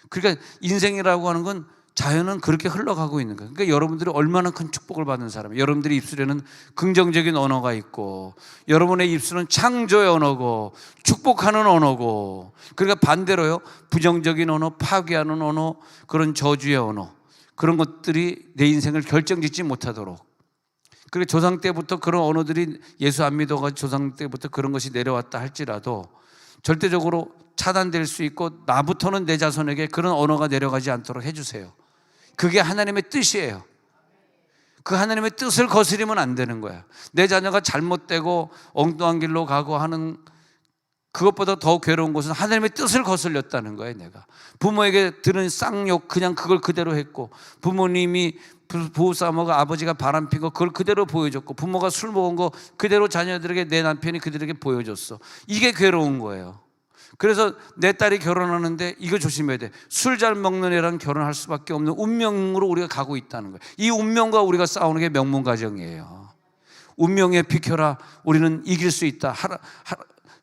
그러니까 인생이라고 하는 건, 자연은 그렇게 흘러가고 있는 거예요. 그러니까 여러분들이 얼마나 큰 축복을 받은 사람이에요. 여러분들의 입술에는 긍정적인 언어가 있고, 여러분의 입술은 창조의 언어고, 축복하는 언어고, 그러니까 반대로요, 부정적인 언어, 파괴하는 언어, 그런 저주의 언어, 그런 것들이 내 인생을 결정짓지 못하도록. 그리고 조상 때부터 그런 언어들이, 예수 안 믿어가지고 조상 때부터 그런 것이 내려왔다 할지라도 절대적으로 차단될 수 있고, 나부터는 내 자손에게 그런 언어가 내려가지 않도록 해주세요. 그게 하나님의 뜻이에요. 그 하나님의 뜻을 거스리면 안 되는 거야. 내 자녀가 잘못되고 엉뚱한 길로 가고 하는, 그것보다 더 괴로운 것은 하나님의 뜻을 거슬렸다는 거예요. 내가 부모에게 들은 쌍욕, 그냥 그걸 그대로 했고, 부모님이 부부싸움하고 아버지가 바람핀 거 그걸 그대로 보여줬고, 부모가 술 먹은 거 그대로 자녀들에게, 내 남편이 그들에게 보여줬어. 이게 괴로운 거예요. 그래서 내 딸이 결혼하는데 이거 조심해야 돼. 술 잘 먹는 애랑 결혼할 수밖에 없는 운명으로 우리가 가고 있다는 거예요. 이 운명과 우리가 싸우는 게 명문가정이에요. 운명에 비켜라, 우리는 이길 수 있다.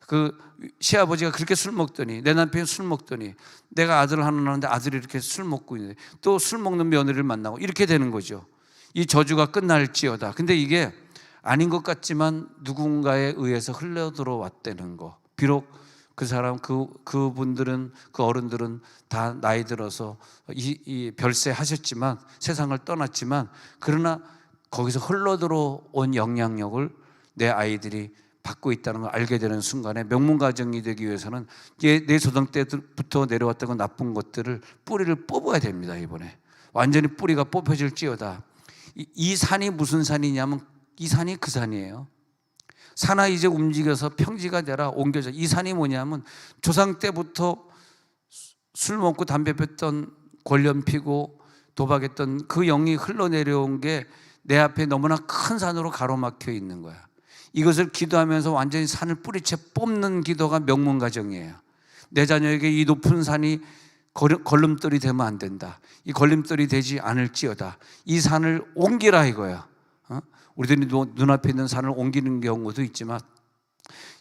그 시아버지가 그렇게 술 먹더니, 내 남편이 술 먹더니, 내가 아들을 하나 낳았는데 아들이 이렇게 술 먹고 있는데 또 술 먹는 며느리를 만나고 이렇게 되는 거죠. 이 저주가 끝날지어다. 근데 이게 아닌 것 같지만 누군가에 의해서 흘러 들어왔다는 거. 비록 그 사람, 그분들은, 그 어른들은 다 나이 들어서 이 별세 하셨지만, 세상을 떠났지만, 그러나 거기서 흘러 들어온 영향력을 내 아이들이 받고 있다는 걸 알게 되는 순간에, 명문가정이 되기 위해서는 내 조상 때부터 내려왔던 나쁜 것들을, 뿌리를 뽑아야 됩니다. 이번에 완전히 뿌리가 뽑혀질지어다. 이 산이 무슨 산이냐면, 이 산이 그 산이에요. 산하 이제 움직여서 평지가 되라, 옮겨져. 이 산이 뭐냐면, 조상 때부터 술 먹고 담배 폈던, 권련 피고 도박했던 그 영이 흘러내려온 게 내 앞에 너무나 큰 산으로 가로막혀 있는 거야. 이것을 기도하면서 완전히 산을 뿌리채 뽑는 기도가 명문가정이에요. 내 자녀에게 이 높은 산이 걸림돌이 되면 안 된다. 이 걸림돌이 되지 않을지어다. 이 산을 옮기라 이거야. 우리들이 눈앞에 있는 산을 옮기는 경우도 있지만,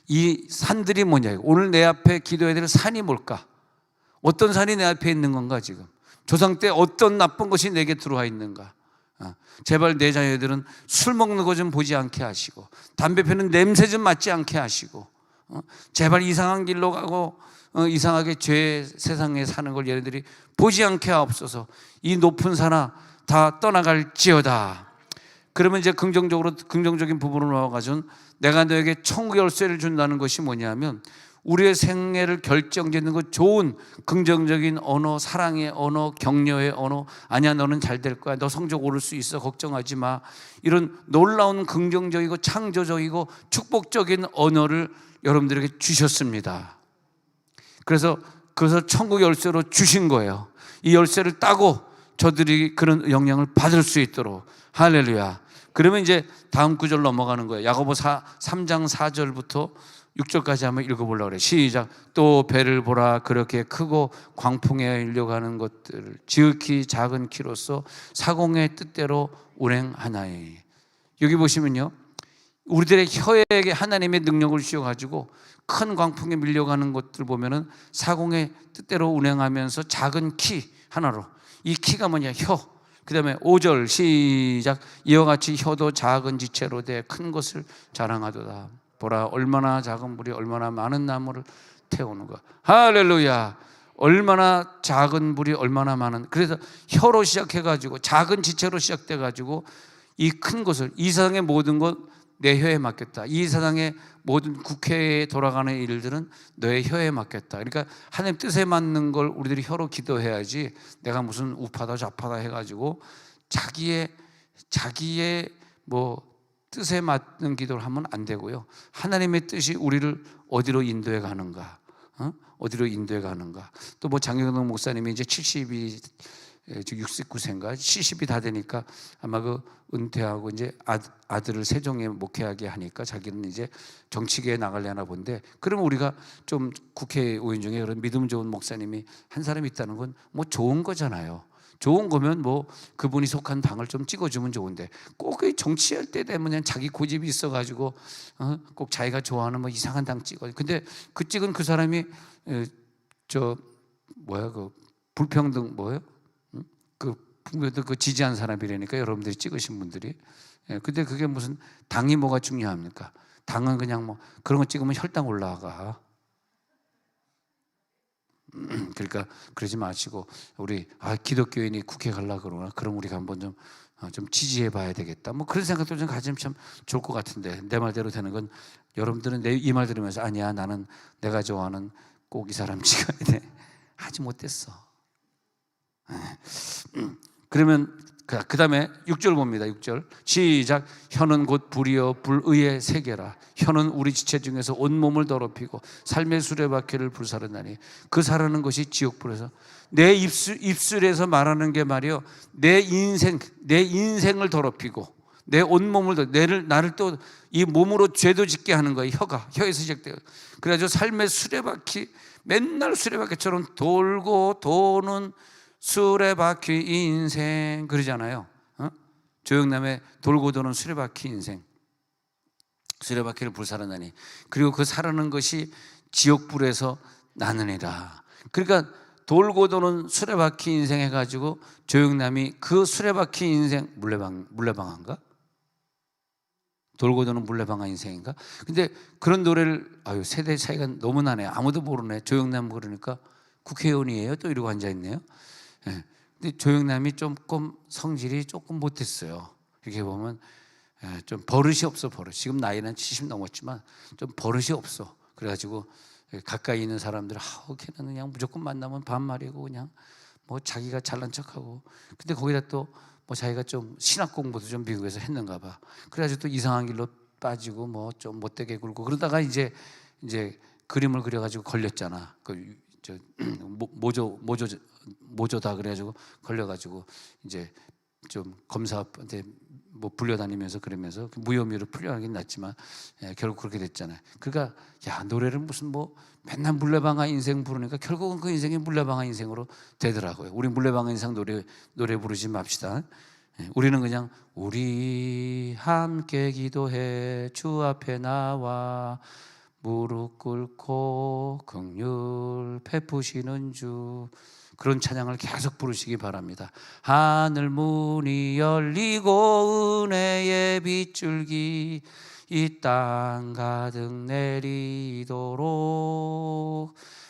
이 산들이 뭐냐, 오늘 내 앞에 기도해야 될 산이 뭘까? 어떤 산이 내 앞에 있는 건가? 지금 조상 때 어떤 나쁜 것이 내게 들어와 있는가? 제발 내 자녀들은 술 먹는 거 좀 보지 않게 하시고, 담배 피는 냄새 좀 맡지 않게 하시고, 제발 이상한 길로 가고 이상하게 죄 세상에 사는 걸 얘네들이 보지 않게 하옵소서. 이 높은 산아 다 떠나갈지어다. 그러면 이제 긍정적인 부분으로 나와가지고, 내가 너에게 천국 열쇠를 준다는 것이 뭐냐면, 우리의 생애를 결정짓는 것, 좋은 긍정적인 언어, 사랑의 언어, 격려의 언어, 아니야 너는 잘 될 거야, 너 성적 오를 수 있어, 걱정하지 마, 이런 놀라운 긍정적이고 창조적이고 축복적인 언어를 여러분들에게 주셨습니다. 그래서 천국 열쇠로 주신 거예요. 이 열쇠를 따고 저들이 그런 영향을 받을 수 있도록. 할렐루야. 그러면 이제 다음 구절 넘어가는 거예요. 야고보 3장 4절부터 6절까지 한번 읽어보려고 그래. 시작. 또 배를 보라. 그렇게 크고 광풍에 일려가는 것들을 지극히 작은 키로서 사공의 뜻대로 운행하나니. 여기 보시면요, 우리들의 혀에게 하나님의 능력을 주셔가지고 큰 광풍에 밀려가는 것들 보면은 사공의 뜻대로 운행하면서 작은 키 하나로, 이 키가 뭐냐? 혀. 그 다음에 5절 시작. 이와 같이 혀도 작은 지체로 돼 큰 것을 자랑하도다. 보라, 얼마나 작은 불이 얼마나 많은 나무를 태우는가. 할렐루야. 얼마나 작은 불이 얼마나 많은. 그래서 혀로 시작해가지고 작은 지체로 시작돼가지고 이 큰 것을, 이 세상의 모든 것 내 혀에 맡겼다. 이 세상의 모든 국회에 돌아가는 일들은 너의 혀에 맡겼다. 그러니까 하나님 뜻에 맞는 걸 우리들이 혀로 기도해야지, 내가 무슨 우파다 좌파다 해가지고 자기의 뭐 뜻에 맞는 기도를 하면 안 되고요. 하나님의 뜻이 우리를 어디로 인도해 가는가, 어디로 인도해 가는가. 또 뭐 장경동 목사님이 이제 70이 69세인가 70이 다 되니까 아마 그 은퇴하고 이제 아들을 세종에 목회하게 하니까 자기는 이제 정치계에 나가려나 본데, 그러면 우리가 좀 국회의원 중에 그런 믿음 좋은 목사님이 한 사람 있다는 건 뭐 좋은 거잖아요. 좋은 거면 뭐 그분이 속한 당을 좀 찍어주면 좋은데, 꼭 정치할 때 되면 자기 고집이 있어가지고 꼭 자기가 좋아하는 뭐 이상한 당 찍어. 근데 그 찍은 그 사람이 그 불평등 그 지지한 사람이라니까, 여러분들이 찍으신 분들이. 근데 그게 무슨 당이 뭐가 중요합니까? 당은 그냥 뭐 그런 거 찍으면 혈당 올라가. 그러니까 그러지 마시고, 우리 기독교인이 국회 가려고 그러나, 그럼 우리가 한번 좀 지지해 봐야 되겠다, 뭐 그런 생각도 좀 가지면 참 좋을 것 같은데, 내 말대로 되는 건 여러분들은 이 말 들으면서 아니야, 나는 내가 좋아하는 꼭 이 사람 찍어야 돼, 하지 못했어. 그러면 그 다음에 6절 봅니다. 6절 시작. 혀는 곧 불이요 불의의 세계라. 혀는 우리 지체 중에서 온몸을 더럽히고 삶의 수레바퀴를 불사르나니. 그 사르는 것이 지옥불에서. 내 입술에서 말하는 게 말이요, 내 인생을 더럽히고 내 온몸을 나를 또 이 몸으로 죄도 짓게 하는 거예요. 혀에서 시작돼요. 그래가지고 삶의 수레바퀴, 맨날 수레바퀴처럼 돌고 도는 수레바퀴 인생 그러잖아요. 조영남의 돌고 도는 수레바퀴 인생. 수레바퀴를 불사르나니. 그리고 그 사르는 것이 지옥불에서 나느니라. 그러니까 돌고 도는 수레바퀴 인생 해가지고 조영남이 그 수레바퀴 인생, 물레방아인가? 돌고 도는 물레방아 인생인가? 근데 그런 노래를, 세대 차이가 너무 나네. 아무도 모르네. 조영남 그러니까 국회의원이에요? 또 이러고 앉아있네요. 근데 조영남이 조금 성질이 조금 못했어요. 이렇게 보면 좀 버릇이 없어. 지금 나이는 70 넘었지만 좀 버릇이 없어. 그래가지고 가까이 있는 사람들 걔는 그냥 무조건 만나면 반말이고 그냥 뭐 자기가 잘난 척하고. 근데 거기다 또 뭐 자기가 좀 신학 공부도 좀 미국에서 했는가 봐. 그래가지고 또 이상한 길로 빠지고 뭐 좀 못되게 굴고 그러다가 이제 그림을 그려가지고 걸렸잖아. 모조다 그래가지고 걸려가지고 이제 좀 검사한테 뭐 불려다니면서 그러면서 무혐의로 풀려나긴 났지만 결국 그렇게 됐잖아요. 그러니까 노래를 무슨 뭐 맨날 물레방아 인생 부르니까 결국은 그 인생이 물레방아 인생으로 되더라고요. 우리 물레방아 인생 노래 부르지 맙시다. 우리는 그냥 우리 함께 기도해 주 앞에 나와 무릎 꿇고 긍휼 베푸시는 주, 그런 찬양을 계속 부르시기 바랍니다. 하늘 문이 열리고 은혜의 빗줄기 이 땅 가득 내리도록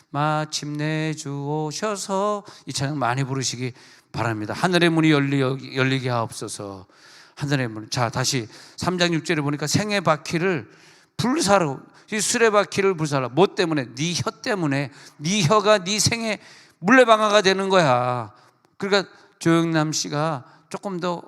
마침내 주 오셔서, 이 찬양 많이 부르시기 바랍니다. 하늘의 문이 열리게 하옵소서. 하늘의 문. 자, 다시 3장 6절에 보니까 생의 바퀴를 불사로, 이 수레바퀴를 불사라. 뭐 때문에? 네 혀 때문에. 네 혀가 네 생의 물레방아가 되는 거야. 그러니까 조영남 씨가 조금 더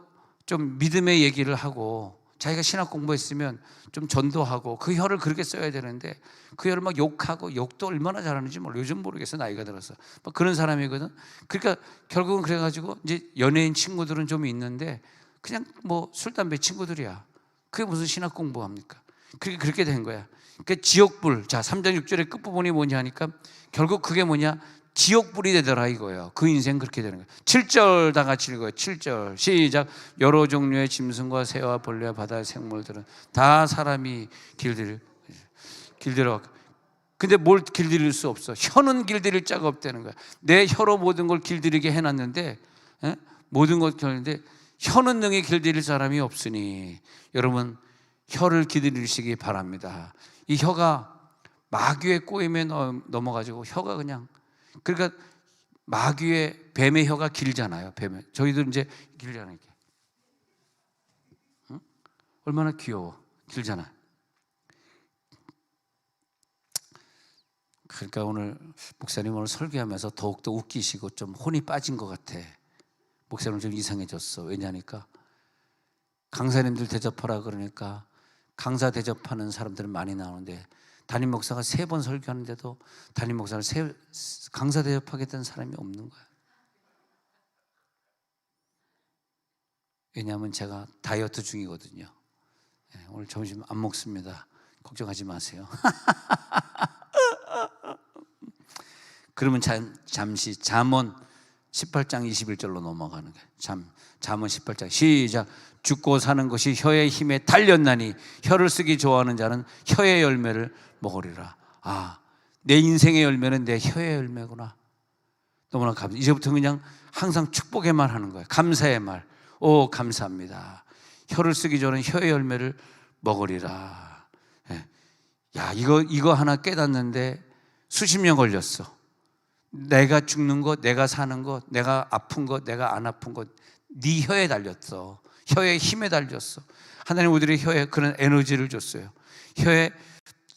좀 믿음의 얘기를 하고, 자기가 신학 공부했으면 좀 전도하고 그 혀를 그렇게 써야 되는데, 그 혀를 막 욕하고, 욕도 얼마나 잘하는지 요즘 모르겠어, 나이가 들어서. 막 그런 사람이거든. 그러니까 결국은 그래가지고 이제 연예인 친구들은 좀 있는데 그냥 뭐 술 담배 친구들이야. 그게 무슨 신학 공부합니까? 그렇게 된 거야. 그러니까 지옥불. 자, 3장 6절의 끝부분이 뭐냐 하니까 결국 그게 뭐냐? 지옥불이 되더라 이거예요. 그 인생 그렇게 되는 거예요. 7절 다 같이 읽어요. 7절 시작. 여러 종류의 짐승과 새와 벌레와 바다의 생물들은 다 사람이 길들여. 근데 뭘 길들일 수 없어. 혀는 길들일 자가 없다는 거야. 내 혀로 모든 걸 길들이게 해놨는데, 모든 걸 길들이는데 혀는 능히 길들일 사람이 없으니 여러분 혀를 길들이시기 바랍니다. 이 혀가 마귀의 꼬임에 넘어가지고 혀가 그냥, 그러니까 마귀의 뱀의 혀가 길잖아요. 뱀의 저희들 이제 길잖아요. 이렇게. 응? 얼마나 귀여워. 길잖아. 그러니까 오늘 목사님 오늘 설교하면서 더욱더 웃기시고 좀 혼이 빠진 것 같아. 목사님 좀 이상해졌어. 왜냐니까 강사님들 대접하라 그러니까 강사 대접하는 사람들은 많이 나오는데 담임 목사가 3번 설교하는데도 담임 목사를 강사 대접하게 된 사람이 없는 거야. 왜냐하면 제가 다이어트 중이거든요. 오늘 점심 안 먹습니다. 걱정하지 마세요. 그러면 잠시 잠언 18장 21절로 넘어가는 거예요. 잠언 18장 시작. 죽고 사는 것이 혀의 힘에 달렸나니 혀를 쓰기 좋아하는 자는 혀의 열매를 먹으리라. 아, 내 인생의 열매는 내 혀의 열매구나. 너무나 감사. 이제부터 그냥 항상 축복의 말 하는 거예요. 감사의 말. 오, 감사합니다. 혀를 쓰기 좋아하는 혀의 열매를 먹으리라. 야, 이거 하나 깨닫는데 수십 년 걸렸어. 내가 죽는 것, 내가 사는 것, 내가 아픈 것, 내가 안 아픈 것, 네 혀에 달렸어. 혀의 힘에 달렸어. 하나님 우리의 혀에 그런 에너지를 줬어요. 혀에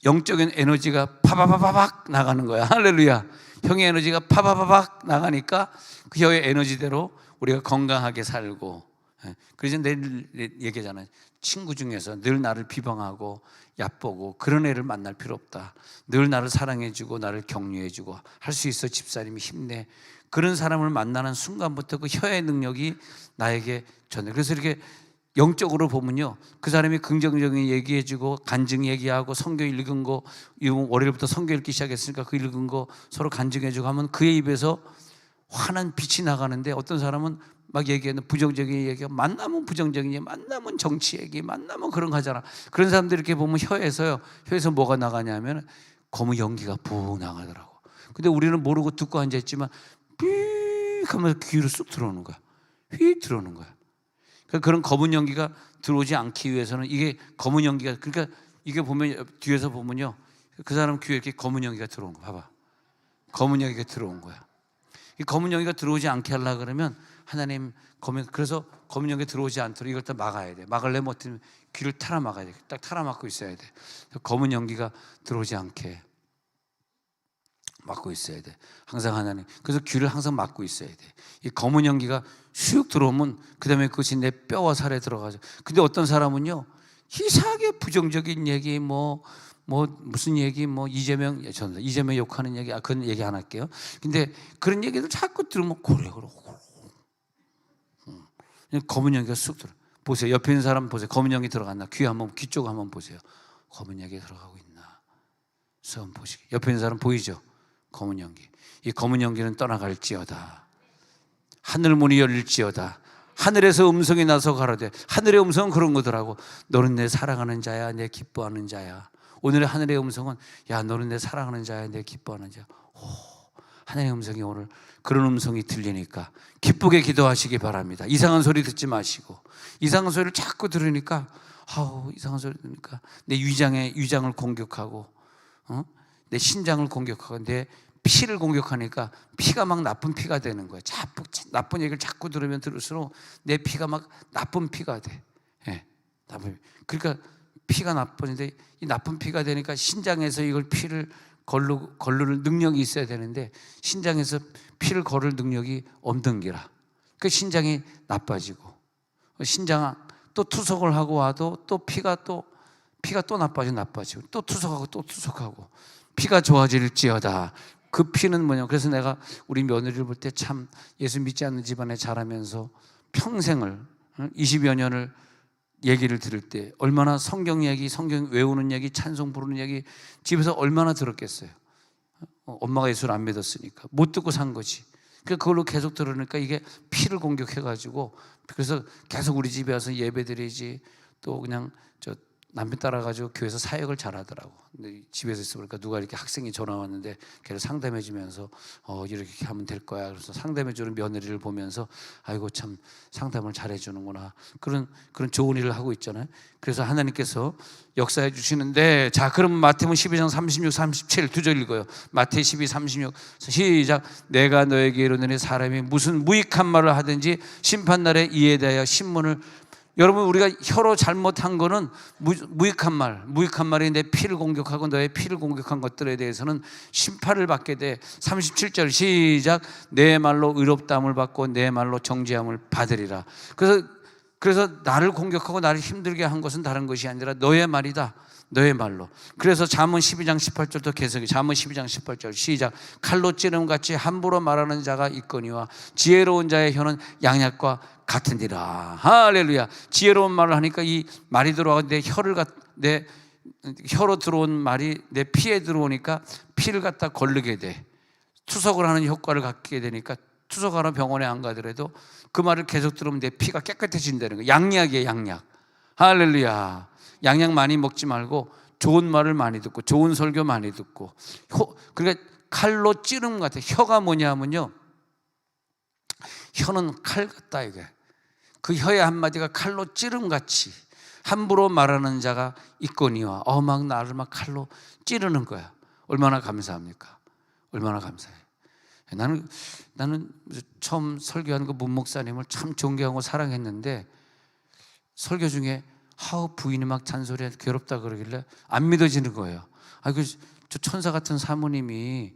영적인 에너지가 파바바바박 나가는 거야. 할렐루야. 혀의 에너지가 파바바박 나가니까 그 혀의 에너지대로 우리가 건강하게 살고. 그래서 내일 얘기하잖아요. 친구 중에서 늘 나를 비방하고 얕보고 그런 애를 만날 필요 없다. 늘 나를 사랑해주고 나를 격려해주고 할 수 있어 집사님이 힘내. 그런 사람을 만나는 순간부터 그 혀의 능력이 나에게 전해. 그래서 이렇게 영적으로 보면요, 그 사람이 긍정적인 얘기해주고 간증 얘기하고 성경 읽은 거, 월요일부터 성경 읽기 시작했으니까 그 읽은 거 서로 간증해주고 하면 그의 입에서 환한 빛이 나가는데 어떤 사람은 막 얘기하는 부정적인 얘기가 만나면 부정적인 얘기, 만나면 정치 얘기, 만나면 그런 거 하잖아. 그런 사람들 이렇게 보면 혀에서 뭐가 나가냐면 검은 연기가 푹 나가더라고. 근데 우리는 모르고 듣고 앉아있지만 삐 하면서 귀로 쑥 들어오는 거야. 휙 들어오는 거야. 그러니까 그런 검은 연기가 들어오지 않기 위해서는 이게 검은 연기가, 그러니까 이게 보면 뒤에서 보면요, 그 사람 귀에 이렇게 검은 연기가 들어온 거 봐봐. 검은 연기가 들어온 거야. 이 검은 연기가 들어오지 않게 하려고 그러면 하나님 그래서 검은 연기 들어오지 않도록 이걸 다 막아야 돼. 막으려면 어떻게 귀를 탈아 막아야 돼. 딱 탈아 막고 있어야 돼. 검은 연기가 들어오지 않게 막고 있어야 돼. 항상 하나님. 그래서 귀를 항상 막고 있어야 돼. 이 검은 연기가 슉 들어오면 그 다음에 그것이 내 뼈와 살에 들어가죠. 근데 어떤 사람은요, 이상하게 부정적인 얘기 무슨 얘기 이재명 욕하는 얘기 그런 얘기 안 할게요. 근데 그런 얘기를 자꾸 들으면 그래. 검은 연기가 쑥 들어. 보세요. 옆에 있는 사람 보세요. 검은 연기 들어갔나? 귀 쪽 한번 보세요. 검은 연기 들어가고 있나? 수험 보시기. 옆에 있는 사람 보이죠? 검은 연기. 이 검은 연기는 떠나갈지어다. 하늘 문이 열릴지어다. 하늘에서 음성이 나서 가로되. 하늘의 음성은 그런 거더라고. 너는 내 사랑하는 자야, 내 기뻐하는 자야. 오늘의 하늘의 음성은 야, 너는 내 사랑하는 자야, 내 기뻐하는 자야. 하나님의 음성이 오늘 그런 음성이 들리니까 기쁘게 기도하시기 바랍니다. 이상한 소리 듣지 마시고. 이상한 소리를 자꾸 들으니까 이상한 소리 들으니까 내 위장을 공격하고 내 신장을 공격하고 내 피를 공격하니까 피가 막 나쁜 피가 되는 거예요. 나쁜 얘기를 자꾸 들으면 들을수록 내 피가 막 나쁜 피가 돼. 그러니까 피가 나쁜데 이 나쁜 피가 되니까 신장에서 이걸 피를 거르는 능력이 있어야 되는데 신장에서 피를 거를 능력이 없는 기라. 그 신장이 나빠지고 신장 또 투석을 하고 와도 또 피가 또 나빠지고 또 투석하고 피가 좋아질지어다. 그 피는 뭐냐? 그래서 내가 우리 며느리를 볼 때 참 예수 믿지 않는 집안에 자라면서 평생을 20여 년을 얘기를 들을 때 얼마나 성경 얘기, 성경 외우는 얘기, 찬송 부르는 얘기 집에서 얼마나 들었겠어요. 엄마가 예수를 안 믿었으니까 못 듣고 산 거지. 그걸로 계속 들으니까 이게 피를 공격해가지고, 그래서 계속 우리 집에 와서 예배드리지, 또 그냥 저 남편 따라가지고 교회에서 사역을 잘하더라고. 근데 집에서 있으니까 누가 이렇게 학생이 전화 왔는데 걔를 상담해 주면서 이렇게 하면 될 거야. 그래서 상담해 주는 며느리를 보면서 아이고 참 상담을 잘해 주는구나. 그런 좋은 일을 하고 있잖아요. 그래서 하나님께서 역사해 주시는데, 자, 그럼 마태복음 12장 36, 37 두 절 읽어요. 마태 12, 36 시작. 내가 너에게 이르노니 사람이 무슨 무익한 말을 하든지 심판날에 이에 대하여 신문을. 여러분, 우리가 혀로 잘못한 거는 무익한 말이 내 피를 공격하고 너의 피를 공격한 것들에 대해서는 심판을 받게 돼. 37절 시작. 내 말로 의롭다함을 받고 내 말로 정죄함을 받으리라. 그래서 나를 공격하고 나를 힘들게 한 것은 다른 것이 아니라 너의 말이다. 너의 말로. 그래서 잠언 12장 18절도 계속해. 잠언 12장 18절 시작. 칼로 찌름같이 함부로 말하는 자가 있거니와 지혜로운 자의 혀는 양약과 같으니라. 할렐루야. 지혜로운 말을 하니까 이 말이 들어와 내 혀로 들어온 말이 내 피에 들어오니까 피를 갖다 거르게 돼. 투석을 하는 효과를 갖게 되니까 투석하러 병원에 안 가더라도 그 말을 계속 들으면 내 피가 깨끗해진다는 거예요. 양약이에요, 양약. 할렐루야. 양약 많이 먹지 말고 좋은 말을 많이 듣고 좋은 설교 많이 듣고. 그러니까 칼로 찌름 같아. 혀가 뭐냐면요, 혀는 칼 같다 이게. 그 혀의 한마디가 칼로 찌름같이 함부로 말하는 자가 있거니와. 막 나를 막 칼로 찌르는 거야. 얼마나 감사합니까? 얼마나 감사해. 나는 처음 설교하는 그 문 목사님을 참 존경하고 사랑했는데, 설교 중에 부인이 막 잔소리해 괴롭다 그러길래 안 믿어지는 거예요. 저 천사 같은 사모님이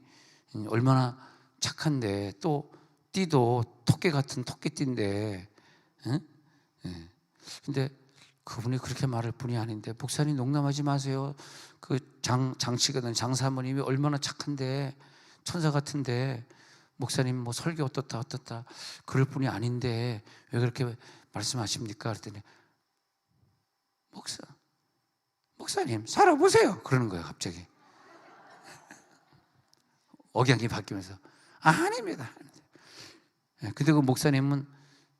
얼마나 착한데, 또 띠도 토끼 같은 토끼띠인데, 응? 근데 그분이 그렇게 말할 분이 아닌데, 목사님 농담하지 마세요. 그 장치거든, 장사모님이 얼마나 착한데, 천사 같은데, 목사님 뭐 설교 어떻다 그럴 분이 아닌데 왜 그렇게 말씀하십니까? 그랬더니 목사님 살아보세요 그러는 거예요. 갑자기 억양이 바뀌면서 아닙니다. 근데 그 목사님은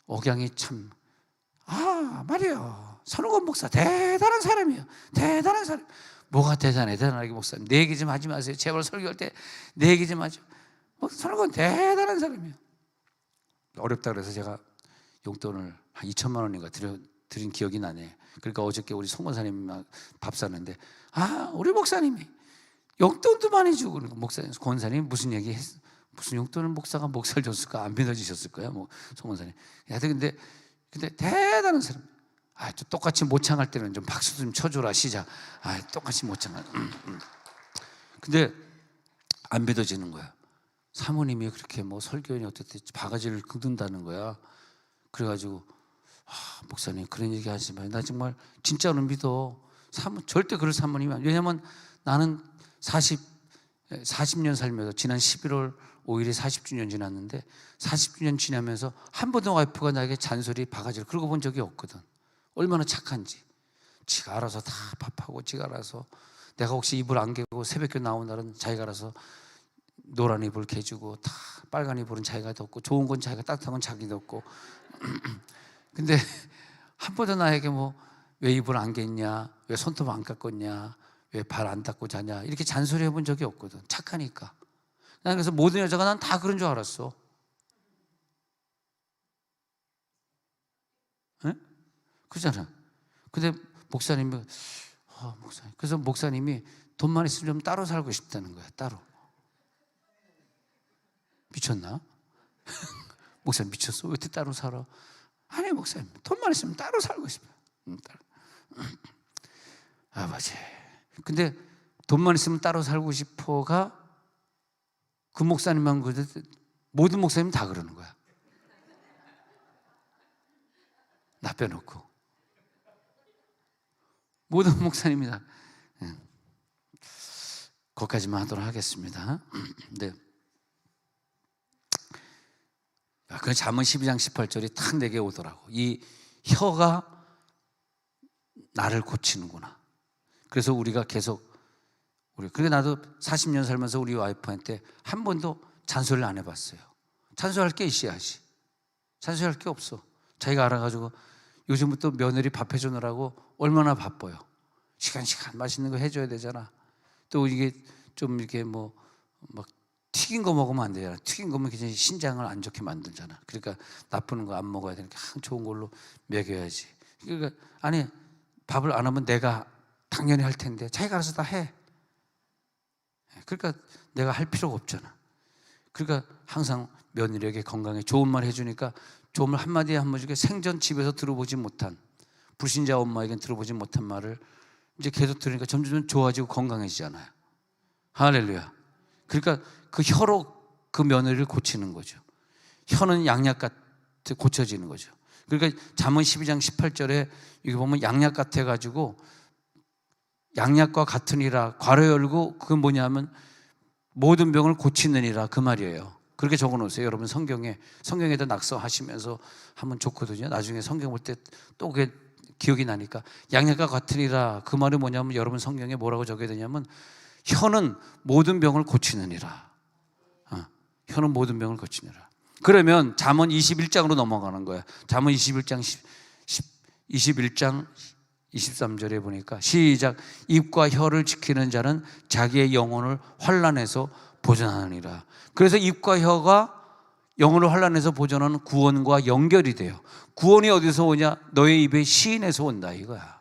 억양이 참 말이요, 손흥원 목사 대단한 사람이에요. 대단한 사람. 뭐가 대단하게 목사님 내 얘기 좀 하지 마세요. 제발 설교할 때 내 얘기 좀 하죠. 손흥원 대단한 사람이에요. 어렵다 그래서 제가 용돈을 한 2천만 원인가 드린 기억이 나네. 그러니까 어저께 우리 송 권사님 밥 샀는데 우리 목사님이 용돈도 많이 주고. 그러니까 목사님, 권사님 무슨 얘기 했어? 무슨 용돈을 목사가 목사를 줬을까? 안 믿어지셨을 거야, 송 권사님. 근데 대단한 사람. 또 똑같이 모창할 때는 좀 박수 좀 쳐줘라. 시작. 똑같이 모창할. 근데 안 믿어지는 거야. 사모님이 그렇게 설교인이 어떻게 바가지를 긁는다는 거야. 그래가지고 목사님 그런 얘기 하지 마요. 나 정말 진짜로 믿어. 절대 그럴 사모님이 아니야. 왜냐면 나는 40년 살면서 지난 11월 5일에 40주년 지났는데 40주년 지나면서 한 번도 와이프가 나에게 잔소리 바가지를 긁어 본 적이 없거든. 얼마나 착한지. 지가 알아서 다 밥하고 지가 알아서, 내가 혹시 이불 안 개고 새벽에 나온 날은 자기가 알아서 노란 이불 개주고, 다 빨간 이불은 자기가 덮고, 좋은 건 자기가, 따뜻한 건 자기 덮고. 근데 한 번도 나에게 왜 이불 안 겠냐, 왜 손톱 안 깎았냐, 왜 발 안 닦고 자냐, 이렇게 잔소리 해본 적이 없거든. 착하니까. 난 그래서 모든 여자가 난 다 그런 줄 알았어. 네? 그렇잖아. 근데 목사님이 그래서 목사님이 돈만 있으면 좀 따로 살고 싶다는 거야. 따로. 미쳤나? 목사님 미쳤어? 왜 이렇게 따로 살아? 아니 목사님 돈만 있으면 따로 살고 싶어요. 아버지. 근데 돈만 있으면 따로 살고 싶어가 그 목사님만 그러는데 모든 목사님 다 그러는 거야. 나 빼놓고 모든 목사님이 다. 거기까지만 하도록 하겠습니다. 네. 그 잠언 12장 18절이 탁 내게 오더라고. 이 혀가 나를 고치는구나. 그래서 우리가 계속 그러니까 나도 40년 살면서 우리 와이프한테 한 번도 잔소리를 안 해봤어요. 잔소리할 게 있어야지. 잔소리할 게 없어. 자기가 알아가지고 요즘부터 며느리 밥 해주느라고 얼마나 바빠요. 시간 맛있는 거 해줘야 되잖아. 또 이게 좀 이렇게 뭐 막 튀긴 거 먹으면 안 되잖아. 튀긴 거면 굉장히 신장을 안 좋게 만들잖아. 그러니까 나쁜 거 안 먹어야 되니까 좋은 걸로 먹여야지. 그러니까 아니 밥을 안 하면 내가 당연히 할 텐데 자기가 알아서 다 해. 그러니까 내가 할 필요가 없잖아. 그러니까 항상 며느리에게 건강에 좋은 말 해주니까 좋은 말 한마디에 한마디에 생전 집에서 들어보지 못한 불신자 엄마에겐 들어보지 못한 말을 이제 계속 들으니까 점점 좋아지고 건강해지잖아요. 할렐루야. 그러니까 그 혀로 그 며느리를 고치는 거죠. 혀는 양약 같아 고쳐지는 거죠. 그러니까 잠언 12장 18절에 여기 보면 양약 같아가지고 양약과 같으니라 괄호 열고 그건 뭐냐면 모든 병을 고치느니라 그 말이에요. 그렇게 적어놓으세요. 여러분 성경에다 낙서하시면서 하면 좋거든요. 나중에 성경 볼 때 또 그게 기억이 나니까 양약과 같으니라 그 말이 뭐냐면 여러분 성경에 뭐라고 적혀야 되냐면 혀는 모든 병을 고치느니라. 혀는 모든 병을 고치느니라. 그러면 잠언 21장으로 넘어가는 거예요. 잠언 21장 23절에 보니까 시작. 입과 혀를 지키는 자는 자기의 영혼을 환난에서 보존하느니라. 그래서 입과 혀가 영혼을 환난에서 보존하는 구원과 연결이 돼요. 구원이 어디서 오냐? 너의 입의 시인에서 온다 이거야.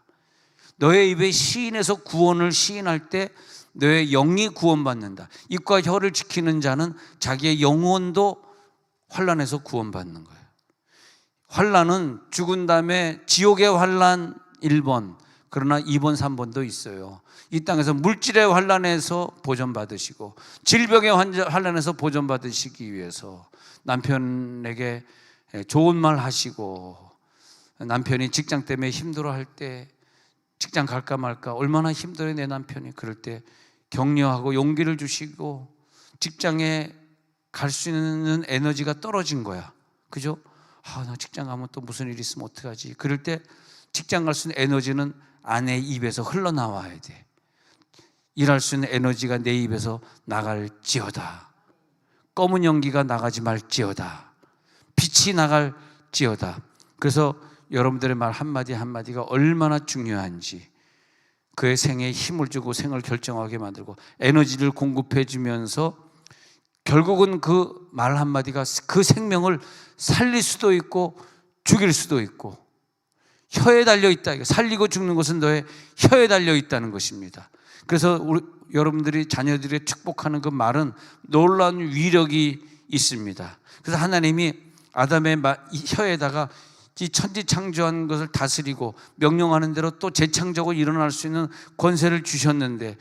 너의 입의 시인에서 구원을 시인할 때 너의 영이 구원받는다. 입과 혀를 지키는 자는 자기의 영혼도 환난에서 구원받는 거예요. 환난은 죽은 다음에 지옥의 환난 1번, 그러나 2번, 3번도 있어요. 이 땅에서 물질의 환난에서 보존받으시고 질병의 환난에서 보존받으시기 위해서 남편에게 좋은 말 하시고, 남편이 직장 때문에 힘들어할 때 직장 갈까 말까 얼마나 힘들어요 내 남편이. 그럴 때 격려하고 용기를 주시고, 직장에 갈 수 있는 에너지가 떨어진 거야. 그죠? 나 직장 가면 또 무슨 일이 있으면 어떡하지? 그럴 때 직장 갈 수 있는 에너지는 아내 입에서 흘러나와야 돼. 일할 수 있는 에너지가 내 입에서 나갈지어다. 검은 연기가 나가지 말지어다. 빛이 나갈지어다. 그래서 여러분들의 말 한마디 한마디가 얼마나 중요한지, 그의 생에 힘을 주고 생을 결정하게 만들고 에너지를 공급해 주면서 결국은 그 말 한마디가 그 생명을 살릴 수도 있고 죽일 수도 있고, 혀에 달려있다. 살리고 죽는 것은 너의 혀에 달려있다는 것입니다. 그래서 여러분들이 자녀들이 축복하는 그 말은 놀라운 위력이 있습니다. 그래서 하나님이 아담의 혀에다가 이 천지창조한 것을 다스리고 명령하는 대로 또 재창조가 일어날 수 있는 권세를 주셨는데,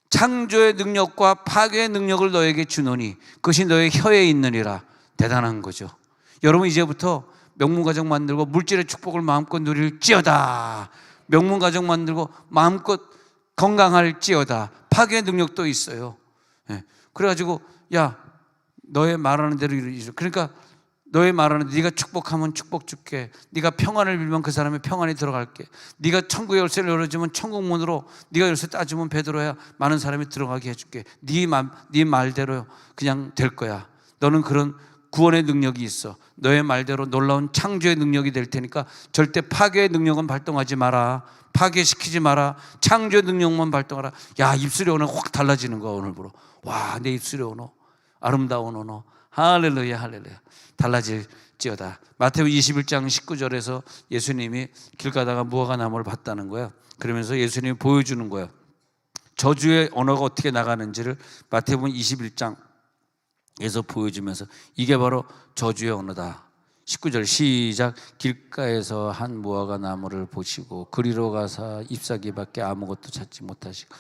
창조의 능력과 파괴의 능력을 너에게 주노니 그것이 너의 혀에 있느니라. 대단한 거죠. 여러분 이제부터 명문가정 만들고 물질의 축복을 마음껏 누릴지어다. 명문가정 만들고 마음껏 건강할지어다. 파괴의 능력도 있어요. 그래가지고 너의 말하는 대로 이루어지죠. 그러니까 너의 말하는 네가 축복하면 축복 줄게. 네가 평안을 빌면 그 사람의 평안이 들어갈게. 네가 천국의 열쇠를 열어주면 천국 문으로 네가 열쇠 따주면 베드로야 많은 사람이 들어가게 해줄게. 네 말대로 그냥 될 거야. 너는 그런 구원의 능력이 있어. 너의 말대로 놀라운 창조의 능력이 될 테니까 절대 파괴의 능력은 발동하지 마라. 파괴시키지 마라. 창조의 능력만 발동하라. 입술의 언어 확 달라지는 거야 오늘부로. 와, 내 입술의 언어 아름다운 언어. 할렐루야 할렐루야. 달라질지어다. 마태복음 21장 19절에서 예수님이 길 가다가 무화과 나무를 봤다는 거야. 그러면서 예수님이 보여주는 거야. 저주의 언어가 어떻게 나가는지를 마태복음 21장에서 보여주면서 이게 바로 저주의 언어다. 19절 시작. 길가에서 한 무화과 나무를 보시고 그리로 가사 잎사귀밖에 아무것도 찾지 못하시고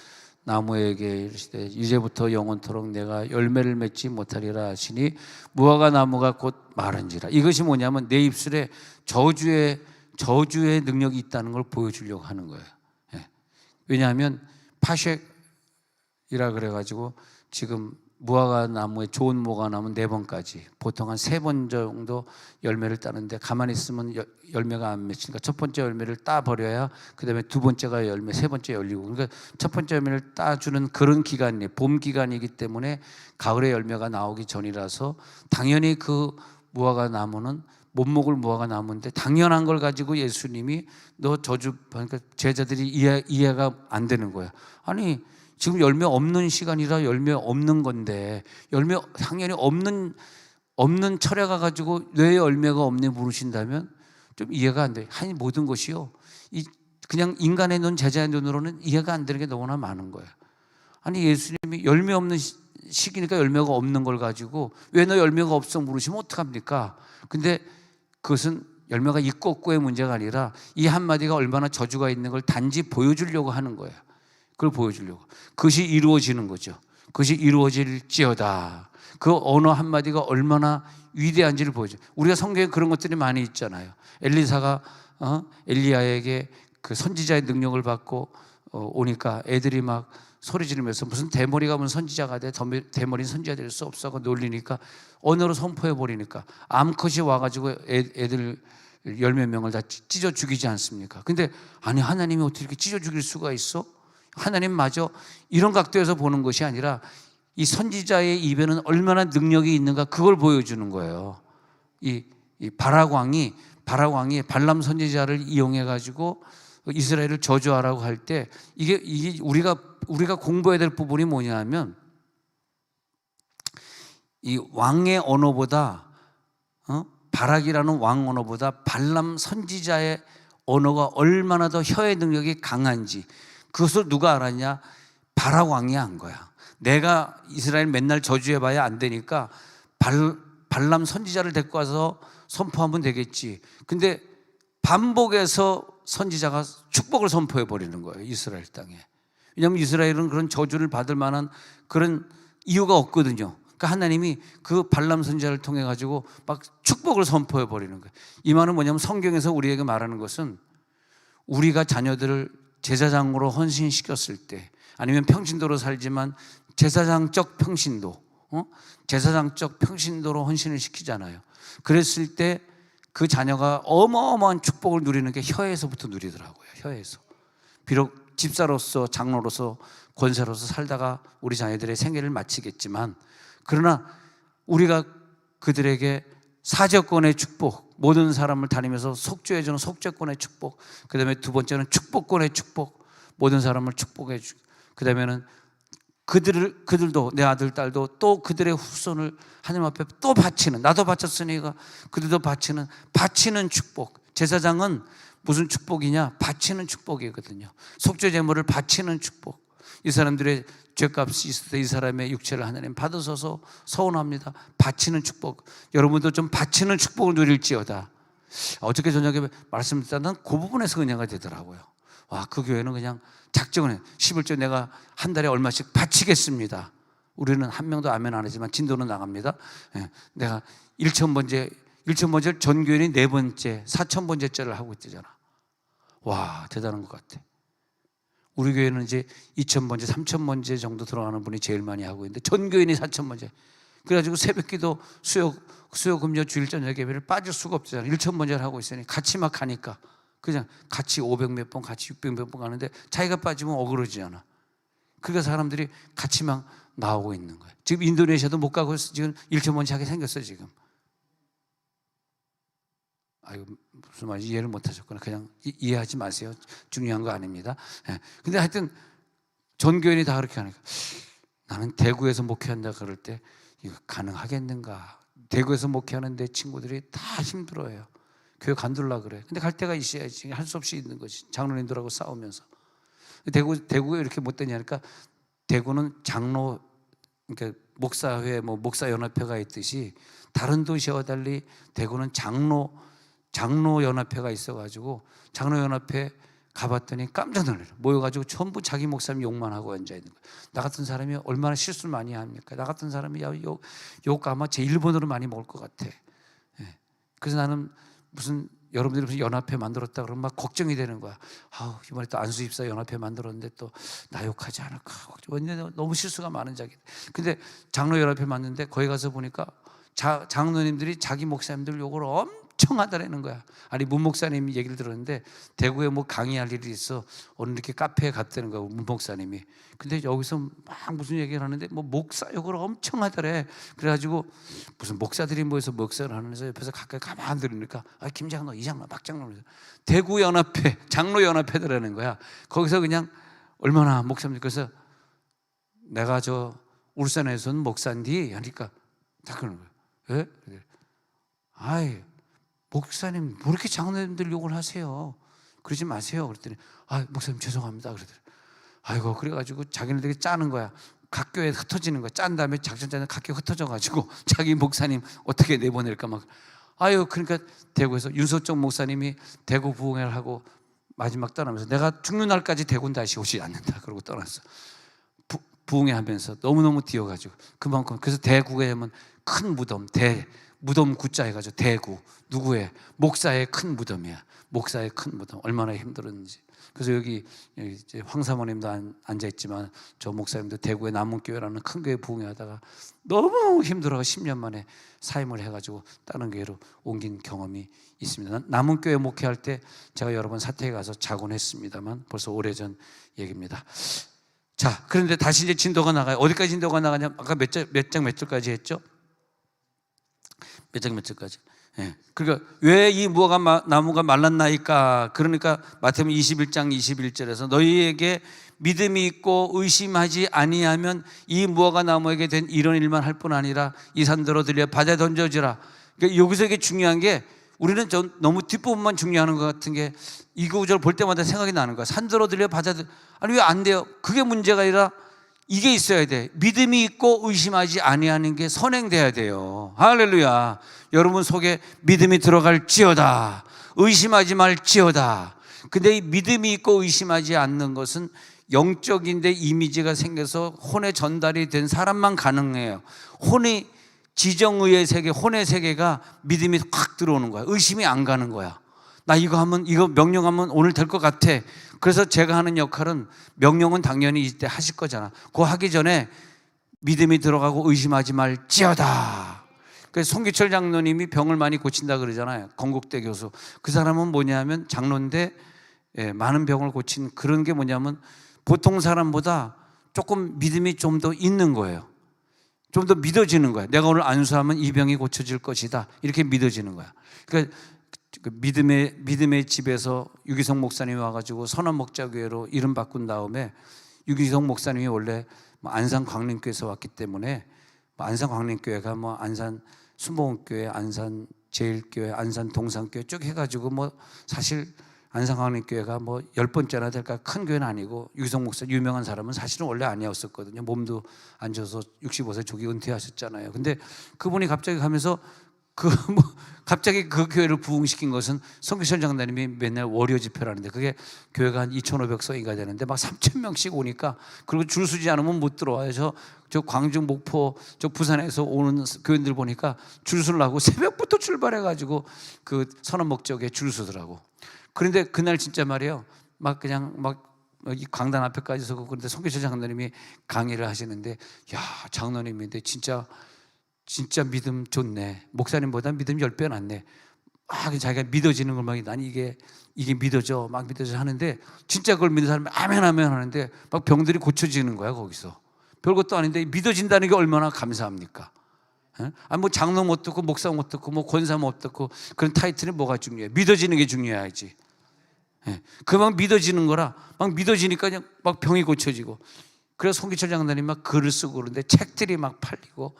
나무에게 이르시되 이제부터 영원토록 내가 열매를 맺지 못하리라 하시니 무화과 나무가 곧 마른지라. 이것이 뭐냐면 내 입술에 저주의 능력이 있다는 걸 보여주려고 하는 거예요. 왜냐하면 파쉑이라 그래가지고 지금 무화과 나무에 좋은 무화과 나무는 4번까지, 보통 한 3번 정도 열매를 따는데 가만히 있으면 열매가 안 맺히니까 첫 번째 열매를 따 버려야 그 다음에 두 번째가 열매, 세 번째 열리고, 그러니까 첫 번째 열매를 따주는 그런 기간이 봄 기간이기 때문에 가을에 열매가 나오기 전이라서 당연히 그 무화과 나무는 못 먹을 무화과 나무인데 당연한 걸 가지고 예수님이 너 저주, 그러니까 제자들이 이해가 안 되는 거야. 아니 지금 열매 없는 시간이라 열매 없는 건데, 열매 당연히 없는 철회가 가지고 왜 열매가 없니 물으신다면 좀 이해가 안 돼. 아니 모든 것이요, 그냥 인간의 눈, 제자의 눈으로는 이해가 안 되는 게 너무나 많은 거예요. 아니 예수님이 열매 없는 시기니까 열매가 없는 걸 가지고 왜 너 열매가 없어 물으시면 어떡합니까? 근데 그것은 열매가 있고 없고의 문제가 아니라 이 한마디가 얼마나 저주가 있는 걸 단지 보여주려고 하는 거예요. 그걸 보여주려고. 그것이 이루어지는 거죠. 그것이 이루어질지어다. 그 언어 한마디가 얼마나 위대한지를 보여줘요. 우리가 성경에 그런 것들이 많이 있잖아요. 엘리사가 엘리야에게 그 선지자의 능력을 받고 오니까 애들이 막 소리 지르면서 무슨 대머리가 무슨 선지자가 돼, 대머리는 선지자 될 수 없어 하고 놀리니까 언어로 선포해 버리니까 암컷이 와가지고 애들 10몇 명을 다 찢어 죽이지 않습니까? 근데 아니 하나님이 어떻게 이렇게 찢어 죽일 수가 있어? 하나님마저 이런 각도에서 보는 것이 아니라 이 선지자의 입에는 얼마나 능력이 있는가, 그걸 보여주는 거예요. 이 바락 왕이 발람 선지자를 이용해 가지고 이스라엘을 저주하라고 할 때 이게 우리가 공부해야 될 부분이 뭐냐면 이 왕의 언어보다 바락이라는 왕 언어보다 발람 선지자의 언어가 얼마나 더 혀의 능력이 강한지, 그것을 누가 알았냐? 바락 왕이 한 거야. 내가 이스라엘 맨날 저주해봐야 안 되니까 발람 선지자를 데리고 와서 선포하면 되겠지. 근데 반복해서 선지자가 축복을 선포해 버리는 거예요, 이스라엘 땅에. 왜냐하면 이스라엘은 그런 저주를 받을 만한 그런 이유가 없거든요. 그러니까 하나님이 그 발람 선지자를 통해 가지고 막 축복을 선포해 버리는 거예요. 이 말은 뭐냐면 성경에서 우리에게 말하는 것은 우리가 자녀들을 제사장으로 헌신시켰을 때, 아니면 평신도로 살지만 제사장적 평신도, 제사장적 평신도로 헌신을 시키잖아요. 그랬을 때 그 자녀가 어마어마한 축복을 누리는 게 혀에서부터 누리더라고요. 혀에서. 비록 집사로서, 장로로서, 권사로서 살다가 우리 자녀들의 생애를 마치겠지만, 그러나 우리가 그들에게 사제권의 축복, 모든 사람을 다니면서 속죄해주는 속죄권의 축복, 그 다음에 두 번째는 축복권의 축복, 모든 사람을 축복해주고, 그 다음에는 그들도, 내 아들, 딸도 또 그들의 후손을 하나님 앞에 또 바치는, 나도 바쳤으니까 그들도 바치는 축복. 제사장은 무슨 축복이냐? 바치는 축복이거든요. 속죄 제물을 바치는 축복. 이 사람들의 죄값이 있을 때 이 사람의 육체를 하나님 받으셔서 서운합니다. 바치는 축복. 여러분도 좀 바치는 축복을 누릴지어다. 어저께 저녁에 말씀드렸던 그 부분에서 은혜가 되더라고요. 와, 그 교회는 그냥 작정을 해. 11조 내가 한 달에 얼마씩 바치겠습니다. 우리는 한 명도 아멘 안 하지만 진도는 나갑니다. 내가 1,000번째 전교인이 4번째, 4,000번째째를 하고 있대잖아. 와, 대단한 것 같아. 우리 교회는 이제 2,000번째, 3,000번째 정도 들어가는 분이 제일 많이 하고 있는데 전교인이 4,000번째. 그래가지고 새벽기도 수요 금요 주일 저녁 예배를 빠질 수가 없잖아. 1,000번째를 하고 있으니 같이 막 가니까 그냥 같이 500 몇 번, 같이 600 몇 번 가는데 자기가 빠지면 억울하지않아. 그러니까 사람들이 같이 막 나오고 있는 거예요. 지금 인도네시아도 못 가고 지금 1,000번째 하게 생겼어요 지금. 아이고, 무슨 말인지 이해를 못 하셨구나. 그냥 이해하지 마세요. 중요한 거 아닙니다. 근데 하여튼 전교인이 다 그렇게 하니까 나는 대구에서 목회한다 그럴 때 이거 가능하겠는가. 대구에서 목회하는 내 친구들이 다 힘들어해요. 교회 간둘라 그래. 근데 갈 데가 있어야지. 할 수 없이 있는 거지. 장로님들하고 싸우면서. 대구가 이렇게 못 되냐니까 대구는 장로, 그러니까 목사회, 목사연합회가 있듯이 다른 도시와 달리 대구는 장로연합회가 있어가지고 장로연합회 가봤더니 깜짝 놀라요. 모여가지고 전부 자기 목사님 욕만 하고 앉아있는 거예요. 나 같은 사람이 얼마나 실수를 많이 합니까? 나 같은 사람이 욕 아마 제 1번으로 많이 먹을 것 같아. 그래서 나는 무슨 여러분들이 무슨 연합회 만들었다 그러면 막 걱정이 되는 거야. 이번에 또 안수 집사 연합회 만들었는데 또 나 욕하지 않을까. 왜냐면 너무 실수가 많은 자기. 근데 장로 연합회 만드는데 거기 가서 보니까 장로님들이 자기 목사님들 욕을 엄청 하더라는 거야. 아니 문 목사님이 얘기를 들었는데 대구에 뭐 강의할 일이 있어. 오늘 이렇게 카페에 갔다는 거야 문 목사님이. 근데 여기서 막 무슨 얘기를 하는데 뭐 목사 욕을 엄청 하더래. 그래가지고 무슨 목사들이 모여서 목사를 하면서 옆에서 가까이 가만히 들으니까 김장로, 이장로, 박장로 대구 연합회, 장로 연합회더라는 거야. 거기서 그냥 얼마나 목사님 그래서 내가 저 울산에서는 목사인데 하니까 다 그러는 거야. 예? 아이 목사님 뭐 이렇게 장로님들 욕을 하세요? 그러지 마세요. 그랬더니 목사님 죄송합니다. 그러더래. 아이고 그래가지고 자기네들이 짜는 거야. 각 교회에 흩어지는 거야. 짠 다음에 작전 짜는 각 교회 흩어져가지고 자기 목사님 어떻게 내보낼까 막. 그러니까 대구에서 윤소정 목사님이 대구 부흥회를 하고 마지막 떠나면서 내가 죽는 날까지 대구는 다시 오지 않는다 그러고 떠났어. 부흥회 하면서 너무너무 뛰어가지고 그만큼. 그래서 대구에 하면 큰 무덤, 무덤 구자 해가지고 대구 누구의 목사의 큰 무덤이야. 목사의 큰 무덤 얼마나 힘들었는지. 그래서 여기 이제 황 사모님도 앉아 있지만 저 목사님도 대구의 남문교회라는 큰 교회 부흥회하다가 너무 힘들어서 10년 만에 사임을 해가지고 다른 교회로 옮긴 경험이 있습니다. 남문교회 목회할 때 제가 여러 번 사택에 가서 자곤 했습니다만 벌써 오래전 얘기입니다. 자, 그런데 다시 이제 진도가 나가요. 어디까지 진도가 나가냐? 아까 몇 절까지 했죠? 몇 절까지? 예. 그러니까 왜 이 무화과 나무가 말랐나이까? 그러니까 마태복음 21장 21절에서 너희에게 믿음이 있고 의심하지 아니하면 이 무화과 나무에게 된 이런 일만 할 뿐 아니라 이 산더러 들려 바다에 던져지라. 그러니까 여기서 이게 중요한 게 우리는 너무 뒷부분만 중요하는 것 같은 게 이 구절 볼 때마다 생각이 나는 거야. 산더러 들려 바다에 아니 왜 안 돼요? 그게 문제가 아니라 이게 있어야 돼. 믿음이 있고 의심하지 아니하는 게 선행돼야 돼요. 할렐루야. 여러분 속에 믿음이 들어갈지어다. 의심하지 말지어다. 근데 이 믿음이 있고 의심하지 않는 것은 영적인데 이미지가 생겨서 혼의 전달이 된 사람만 가능해요. 혼의 지정의의 세계, 혼의 세계가 믿음이 확 들어오는 거야. 의심이 안 가는 거야. 나 이거 명령하면 오늘 될 것 같아. 그래서 제가 하는 역할은 명령은 당연히 이때 하실 거잖아. 그거 하기 전에 믿음이 들어가고 의심하지 말지어다. 그래서 송기철 장로님이 병을 많이 고친다 그러잖아요. 건국대 교수. 그 사람은 뭐냐면 장로인데 많은 병을 고친 그런 게 뭐냐면 보통 사람보다 조금 믿음이 좀 더 있는 거예요. 좀 더 믿어지는 거야. 내가 오늘 안수하면 이 병이 고쳐질 것이다. 이렇게 믿어지는 거야. 그러니까 그 믿음의 집에서 유기성 목사님이 와가지고 선언목자교회로 이름 바꾼 다음에 유기성 목사님이 원래 안산 광림교회에서 왔기 때문에 안산 광림교회가 안산 순복음교회, 안산 제일교회, 안산 동산교회 쭉 해가지고 사실 안산 광림교회가 10번째나 될까 큰 교회는 아니고 유기성 목사 유명한 사람은 사실은 원래 아니었었거든요. 몸도 안 좋아서 65세 조기 은퇴하셨잖아요. 근데 그분이 갑자기 가면서 갑자기 그 교회를 부흥시킨 것은 송기철 장로님이 맨날 월요 집회를 하는데 그게 교회가 한 2,500석인가 되는데 막 3,000명씩 오니까 그리고 줄 서지 않으면 못 들어와요. 저 광주, 목포, 저 부산에서 오는 교인들 보니까 줄 서려고 새벽부터 출발해가지고 그 선언목적에 줄 서더라고. 그런데 그날 진짜 말이에요. 이 강단 앞에까지 서고 그런데 송기철 장로님이 강의를 하시는데 야 장로님인데 진짜 믿음 좋네. 목사님보다 믿음 10배 낫네. 자기가 믿어지는 걸 난 이게 믿어져. 막 믿어져 하는데 진짜 그걸 믿는 사람이 아멘 하는데 막 병들이 고쳐지는 거야 거기서. 별것도 아닌데 믿어진다는 게 얼마나 감사합니까? 장로 못 듣고 목사 못 듣고 권사 못 듣고 그런 타이틀이 뭐가 중요해? 믿어지는 게 중요하지. 그만 믿어지는 거라 막 믿어지니까 그냥 막 병이 고쳐지고. 그래서 송기철 장로님 막 글을 쓰고 그러는데 책들이 막 팔리고.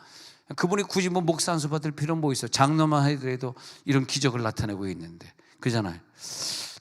그분이 굳이 목사 안수 받을 필요는 뭐 있어? 장로만 하더라도 이런 기적을 나타내고 있는데, 그잖아요.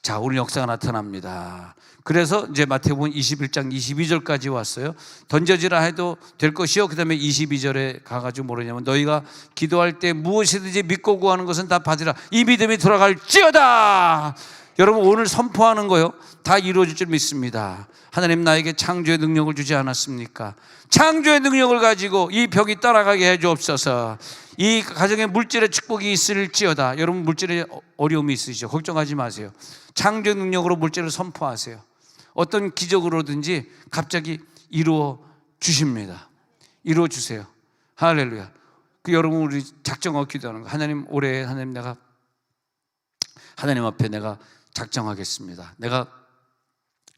자, 오늘 역사가 나타납니다. 그래서 이제 마태복음 21장 22절까지 왔어요. 던져지라 해도 될 것이요. 그 다음에 22절에 가가지고 뭐냐면 너희가 기도할 때 무엇이든지 믿고 구하는 것은 다 받으라. 이 믿음이 돌아갈지어다. 여러분 오늘 선포하는 거요 다 이루어질 줄 믿습니다. 하나님 나에게 창조의 능력을 주지 않았습니까? 창조의 능력을 가지고 이 벽이 따라가게 해주옵소서. 이 가정에 물질의 축복이 있을지어다. 여러분 물질에 어려움이 있으시죠? 걱정하지 마세요. 창조의 능력으로 물질을 선포하세요. 어떤 기적으로든지 갑자기 이루어 주십니다. 이루어 주세요. 할렐루야. 그 여러분 우리 작정하고 기도하는 거. 하나님 올해 하나님 내가 하나님 앞에 내가 작정하겠습니다. 내가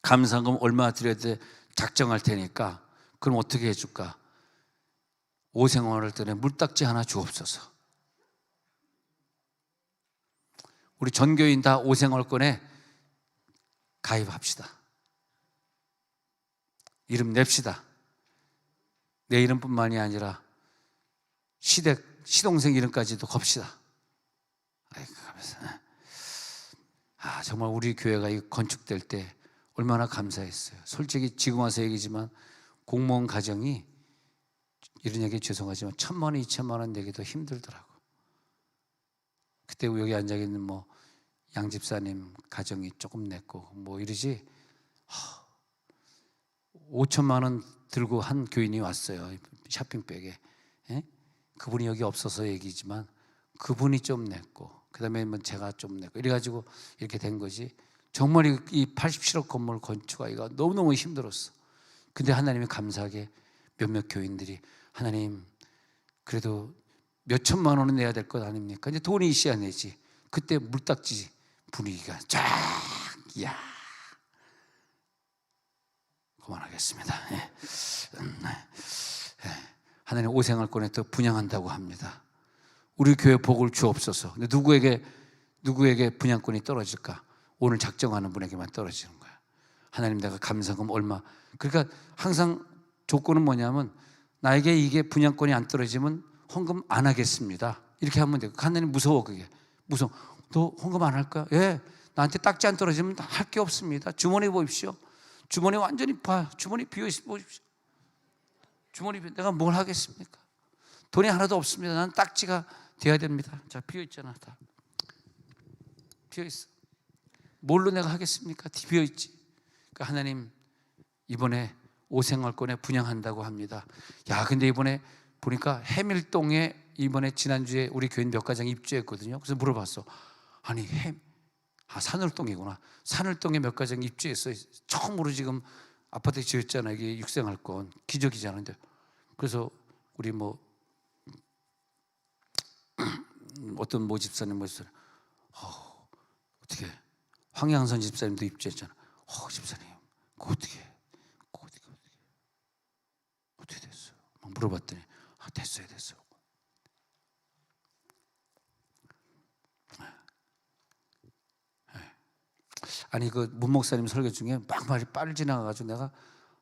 감사금 얼마 드려야 돼 작정할 테니까 그럼 어떻게 해줄까? 오생활할 때는 물딱지 하나 주옵소서. 우리 전교인 다 오생활권에 가입합시다. 이름 냅시다. 내 이름뿐만이 아니라 시동생 이름까지도 겁시다. 아이고, 정말 우리 교회가 건축될 때 얼마나 감사했어요. 솔직히 지금 와서 얘기지만 공무원 가정이 이런 얘기 죄송하지만 1,000만 원, 2,000만 원 내기도 힘들더라고. 그때 여기 앉아 있는 양 집사님 가정이 조금 냈고 이러지 5천만 원 들고 한 교인이 왔어요. 쇼핑백에. 예? 그분이 여기 없어서 얘기지만 그분이 좀 냈고 그다음에 제가 좀 냈고 이래가지고 이렇게 된 거지. 정말 이 87억 건물 건축하기가 너무너무 힘들었어. 근데 하나님이 감사하게 몇몇 교인들이 하나님 그래도 몇 천만 원은 내야 될 것 아닙니까? 이제 돈이 있어야 내지. 그때 물딱지 분위기가 쫙, 이야. 그만하겠습니다. 예. 하나님 오생활권에 또 분양한다고 합니다. 우리 교회 복을 주옵소서. 근데 누구에게 분양권이 떨어질까? 오늘 작정하는 분에게만 떨어지는 거야. 하나님 내가 감사금 얼마. 그러니까 항상 조건은 뭐냐면 나에게 이게 분양권이 안 떨어지면 헌금 안 하겠습니다. 이렇게 하면 돼요. 하나님 무서워 그게. 무서워. 너 헌금 안 할 거야? 예. 나한테 딱지 안 떨어지면 할 게 없습니다. 주머니 보십시오. 주머니 완전히 봐요. 주머니 비어있어 보십시오. 주머니 내가 뭘 하겠습니까? 돈이 하나도 없습니다. 나는 딱지가 돼야 됩니다. 자, 비어있잖아. 다 비어있어. 뭘로 내가 하겠습니까? 비어있지. 그러니까 하나님 이번에 오생활권에 분양한다고 합니다. 야, 근데 이번에 보니까 해밀동에 이번에 지난주에 우리 교인 몇 가정 입주했거든요. 그래서 물어봤어. 아니 산울동이구나. 산울동에 몇 가정 입주했어요. 처음으로 지금 아파트 지었잖아요. 이게 육생활권 기적이잖아요. 그래서 우리 어떤 집사님 어떻게 황양선 집사님도 입주했잖아. 집사님 어떻게 됐어요? 막 물어봤더니 됐어요. 아니 그 문목사님 설교 중에 막 말이 빨리 지나가가지고 내가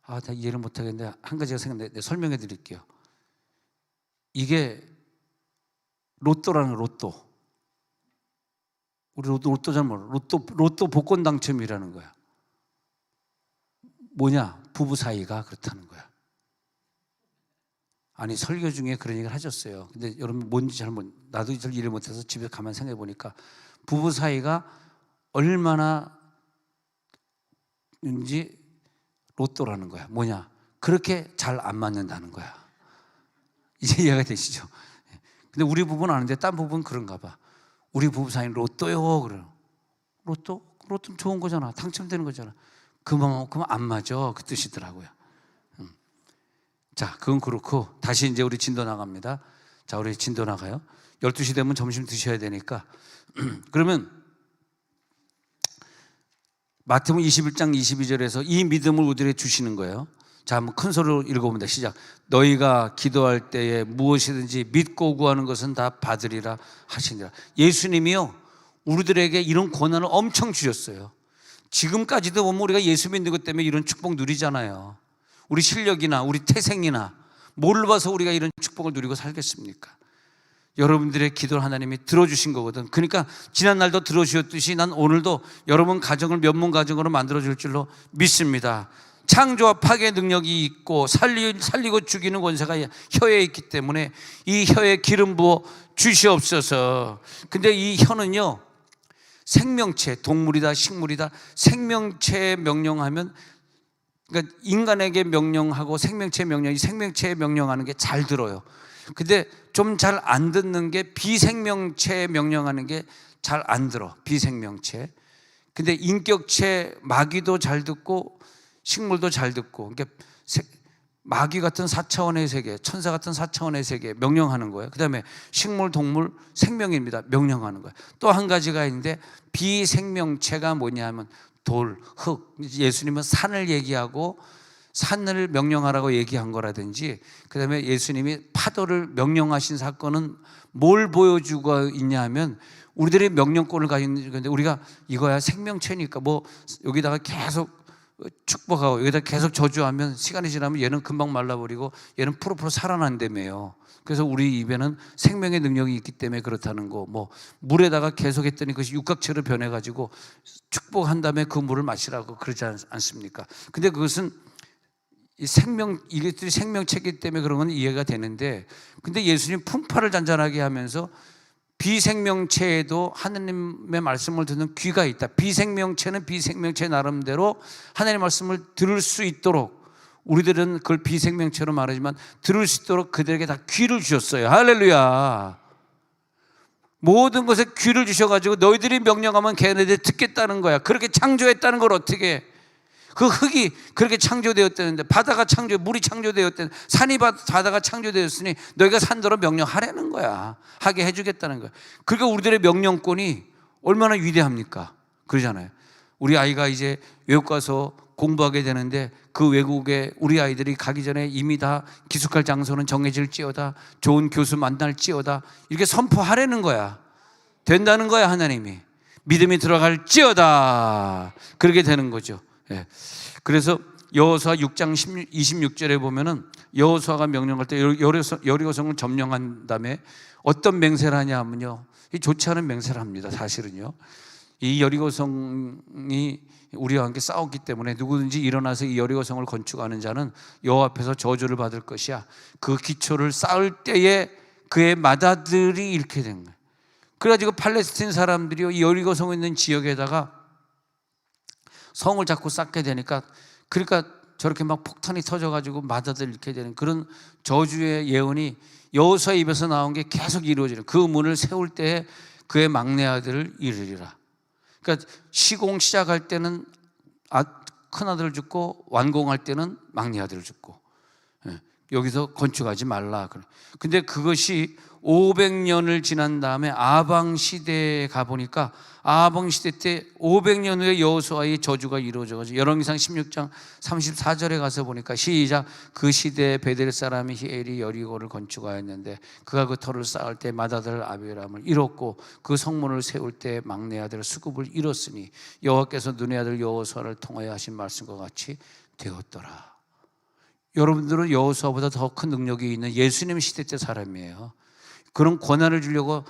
다 이해를 못하겠는데 한 가지가 생각나는데 설명해 드릴게요. 이게 로또라는 로또. 우리 로또 잘 몰라. 로또 복권 당첨이라는 거야. 뭐냐? 부부 사이가 그렇다는 거야. 아니 설교 중에 그런 얘기를 하셨어요. 근데 여러분 뭔지 나도 잘 이해를 못해서 집에 가만 생각해 보니까 부부 사이가 얼마나 인지 로또라는 거야. 뭐냐? 그렇게 잘 안 맞는다는 거야. 이제 이해가 되시죠? 근데 우리 부부는 아는데 딴 부부는 그런가 봐. 우리 부부 사이는 로또요. 그래요. 로또는 좋은 거잖아. 당첨되는 거잖아. 그만큼 안 맞아. 그 뜻이더라고요. 자, 그건 그렇고 다시 이제 우리 진도 나갑니다. 자, 우리 진도 나가요. 12시 되면 점심 드셔야 되니까 그러면 마태복음 21장 22절에서 이 믿음을 우리에게 주시는 거예요. 자, 한번 큰 소리로 읽어봅니다. 시작. 너희가 기도할 때에 무엇이든지 믿고 구하는 것은 다 받으리라 하시니라. 예수님이요 우리들에게 이런 권한을 엄청 주셨어요. 지금까지도 보면 우리가 예수 믿는 것 때문에 이런 축복 누리잖아요. 우리 실력이나 우리 태생이나 뭘 봐서 우리가 이런 축복을 누리고 살겠습니까? 여러분들의 기도를 하나님이 들어주신 거거든. 그러니까 지난날도 들어주셨듯이 난 오늘도 여러분 가정을 면문 가정으로 만들어줄 줄로 믿습니다. 창조와 파괴 능력이 있고 살리고 죽이는 권세가 혀에 있기 때문에 이 혀에 기름 부어 주시옵소서. 근데 이 혀는요 생명체, 동물이다 식물이다 생명체에 명령하면, 그러니까 인간에게 명령하고 생명체에 명령, 이 생명체에 명령하는 게 잘 들어요. 근데 좀 잘 안 듣는 게 비생명체에 명령하는 게 잘 안 들어, 비생명체. 근데 인격체, 마귀도 잘 듣고 식물도 잘 듣고, 그러니까 마귀 같은 4차원의 세계, 천사 같은 4차원의 세계 명령하는 거예요. 그 다음에 식물, 동물, 생명입니다. 명령하는 거예요. 또 한 가지가 있는데 비생명체가 뭐냐면 돌, 흙. 예수님은 산을 얘기하고 산을 명령하라고 얘기한 거라든지, 그 다음에 예수님이 파도를 명령하신 사건은 뭘 보여주고 있냐 하면 우리들이 명령권을 가지고 있는 건데, 우리가 이거야 생명체니까 뭐 여기다가 계속 축복하고 여기다 계속 저주하면 시간이 지나면 얘는 금방 말라버리고 얘는 푸르푸르 살아난다며요. 그래서 우리 입에는 생명의 능력이 있기 때문에 그렇다는 거, 뭐 물에다가 계속 했더니 그것이 육각체로 변해가지고 축복한 다음에 그 물을 마시라고 그러지 않습니까? 근데 그것은 이 이것들이 생명체이기 때문에 그런 건 이해가 되는데, 근데 예수님 풍파를 잔잔하게 하면서 비생명체에도 하나님의 말씀을 듣는 귀가 있다. 비생명체는 비생명체 나름대로 하나님의 말씀을 들을 수 있도록, 우리들은 그걸 비생명체로 말하지만 들을 수 있도록 그들에게 다 귀를 주셨어요. 할렐루야. 모든 것에 귀를 주셔가지고 너희들이 명령하면 걔네들이 듣겠다는 거야. 그렇게 창조했다는 걸 어떻게 해? 그 흙이 그렇게 창조되었다는데, 바다가 물이 창조되었다는데, 산이 바다가 창조되었으니 너희가 산대로 명령하라는 거야. 하게 해주겠다는 거야. 그러니까 우리들의 명령권이 얼마나 위대합니까? 그러잖아요. 우리 아이가 이제 외국 가서 공부하게 되는데, 그 외국에 우리 아이들이 가기 전에 이미 다 기숙할 장소는 정해질지어다, 좋은 교수 만날지어다, 이렇게 선포하라는 거야. 된다는 거야. 하나님이 믿음이 들어갈지어다, 그렇게 되는 거죠. 예. 그래서 여호수아 6장 26절에 보면은 여호수아가 명령할 때 여리고성을 점령한 다음에 어떤 맹세를 하냐 하면요, 이 좋지 않은 맹세를 합니다. 사실은요, 이 여리고성이 우리와 함께 싸웠기 때문에 누구든지 일어나서 이 여리고성을 건축하는 자는 여호와 앞에서 저주를 받을 것이야. 그 기초를 쌓을 때에 그의 맏아들이 잃게 된 거예요. 그래가지고 팔레스틴 사람들이 이 여리고성에 있는 지역에다가 성을 자꾸 쌓게 되니까, 그러니까 저렇게 막 폭탄이 터져가지고 맏아들 잃게 되는 그런 저주의 예언이 여호수아의 입에서 나온 게 계속 이루어지는, 그 문을 세울 때에 그의 막내 아들을 잃으리라. 그러니까 시공 시작할 때는 큰 아들을 죽고 완공할 때는 막내 아들을 죽고, 여기서 건축하지 말라. 근데 그것이 500년을 지난 다음에 아방 시대에 가보니까, 아방 시대 때 500년 후에 여호수아의 저주가 이루어져가지고 열왕기상 16장 34절에 가서 보니까, 시작. 그 시대에 베델 사람이 히엘이 여리고를 건축하였는데 그가 그 터를 쌓을 때 맏아들 아비람을 잃었고 그 성문을 세울 때 막내 아들 수굽을 잃었으니 여호와께서 눈의 아들 여호수아를 통하여 하신 말씀과 같이 되었더라. 여러분들은 여호수아보다 더 큰 능력이 있는 예수님 시대 때 사람이에요. 그런 권한을 주려고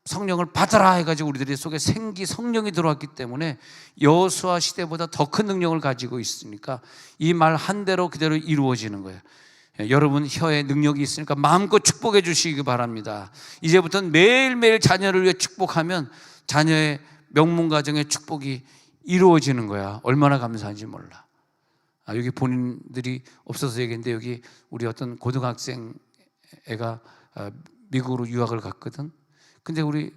성령을 받아라 해가지고 우리들의 속에 성령이 들어왔기 때문에 여호수아 시대보다 더 큰 능력을 가지고 있으니까 이 말 한 대로 그대로 이루어지는 거예요. 여러분 혀에 능력이 있으니까 마음껏 축복해 주시기 바랍니다. 이제부터는 매일매일 자녀를 위해 축복하면 자녀의 명문 가정의 축복이 이루어지는 거야. 얼마나 감사한지 몰라. 여기 본인들이 없어서 얘기했는데, 여기 우리 어떤 고등학생 애가 미국으로 유학을 갔거든. 근데 우리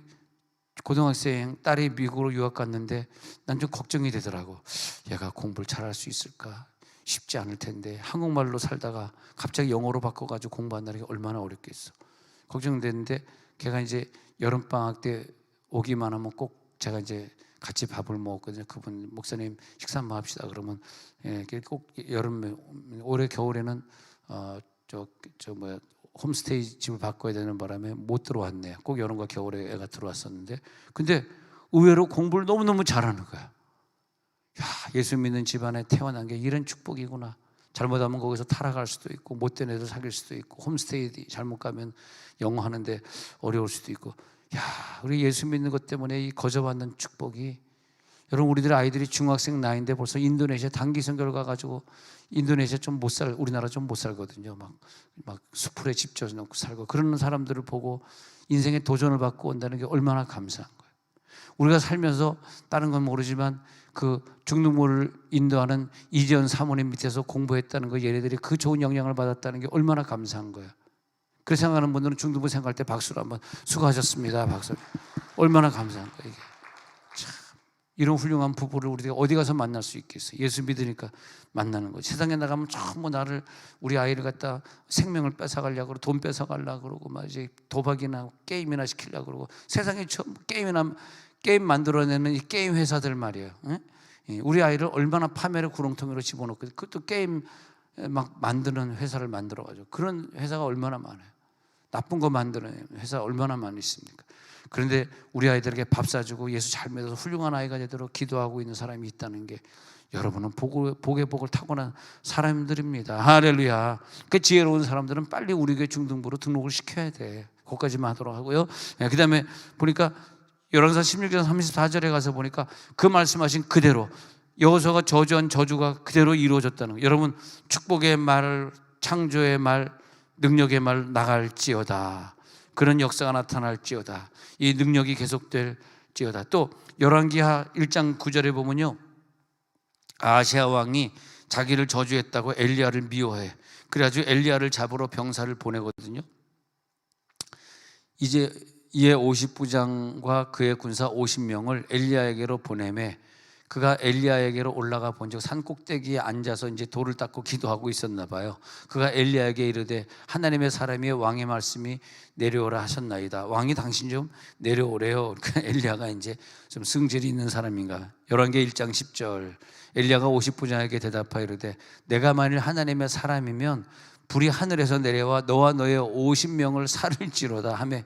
고등학생 딸이 미국으로 유학 갔는데 난 좀 걱정이 되더라고. 얘가 공부를 잘할 수 있을까? 쉽지 않을 텐데 한국말로 살다가 갑자기 영어로 바꿔가지고 공부한다는 게 얼마나 어렵겠어. 걱정되는데, 걔가 이제 여름방학 때 오기만 하면 꼭 제가 이제 같이 밥을 먹었거든요. 그분 목사님 식사 한번 합시다. 그러면 꼭 올해 겨울에는 홈스테이 집을 바꿔야 되는 바람에 못 들어왔네. 꼭 여름과 겨울에 애가 들어왔었는데, 근데 의외로 공부를 너무너무 잘하는 거야. 야, 예수 믿는 집안에 태어난 게 이런 축복이구나. 잘못하면 거기서 타락할 수도 있고 못된 애들 사귈 수도 있고 홈스테이 잘못 가면 영어 하는데 어려울 수도 있고, 야, 우리 예수 믿는 것 때문에 이 거저받는 축복이, 여러분 우리들 아이들이 중학생 나이인데 벌써 인도네시아 단기 선교를 가가지고, 인도네시아 우리나라 좀 못 살거든요. 막 수풀에 집 지어놓고 살고, 그런 사람들을 보고 인생의 도전을 받고 온다는 게 얼마나 감사한 거예요. 우리가 살면서 다른 건 모르지만 그 중등부를 인도하는 이재현 사모님 밑에서 공부했다는 거, 얘네들이 그 좋은 영향을 받았다는 게 얼마나 감사한 거야. 그렇게 생각하는 분들은 중등부 생각할 때 박수로 한번 수고하셨습니다. 박수. 얼마나 감사한 거야 이게. 참 이런 훌륭한 부부를 우리가 어디 가서 만날 수 있겠어요. 예수 믿으니까 만나는 거지. 세상에 나가면 전부 나를, 우리 아이를 갖다 생명을 뺏어가려고 그러고 돈 뺏어가려고 그러고 막 이제 도박이나 게임이나 시키려고 그러고, 세상에 게임 만들어내는 이 게임 회사들 말이에요. 우리 아이를 얼마나 파멸의 구렁텅이로 집어넣고, 그것도 게임 막 만드는 회사를 만들어가지고, 그런 회사가 얼마나 많아요. 나쁜 거 만드는 회사 얼마나 많이 있습니까? 그런데 우리 아이들에게 밥 사주고 예수 잘 믿어서 훌륭한 아이가 되도록 기도하고 있는 사람이 있다는 게, 여러분은 복의 복을 타고난 사람들입니다. 할렐루야. 그 지혜로운 사람들은 빨리 우리 교회 중등부로 등록을 시켜야 돼. 거기까지만 하도록 하고요. 그 다음에 보니까 열왕기상 16장 34절에 가서 보니까 그 말씀하신 그대로 여호수아가 저주한 저주가 그대로 이루어졌다는 거예요. 여러분, 축복의 말, 창조의 말, 능력의 말 나갈지어다. 그런 역사가 나타날지어다. 이 능력이 계속될지어다. 또 열왕기하 1장 9절에 보면요, 아시아 왕이 자기를 저주했다고 엘리야를 미워해. 그래가지고 엘리야를 잡으러 병사를 보내거든요. 이제 이에 50부장과 그의 군사 50명을 엘리야에게로 보내매, 그가 엘리야에게로 올라가 본즉 산 꼭대기에 앉아서 이제 돌을 닦고 기도하고 있었나 봐요. 그가 엘리야에게 이르되 하나님의 사람이 왕의 말씀이 내려오라 하셨나이다. 왕이 당신 좀 내려오래요. 그러니까 엘리야가 이제 좀 승질이 있는 사람인가. 열왕기 1장 10절, 엘리야가 50부장에게 대답하여 이르되 내가 만일 하나님의 사람이면 불이 하늘에서 내려와 너와 너의 50명을 살을지로다 하며,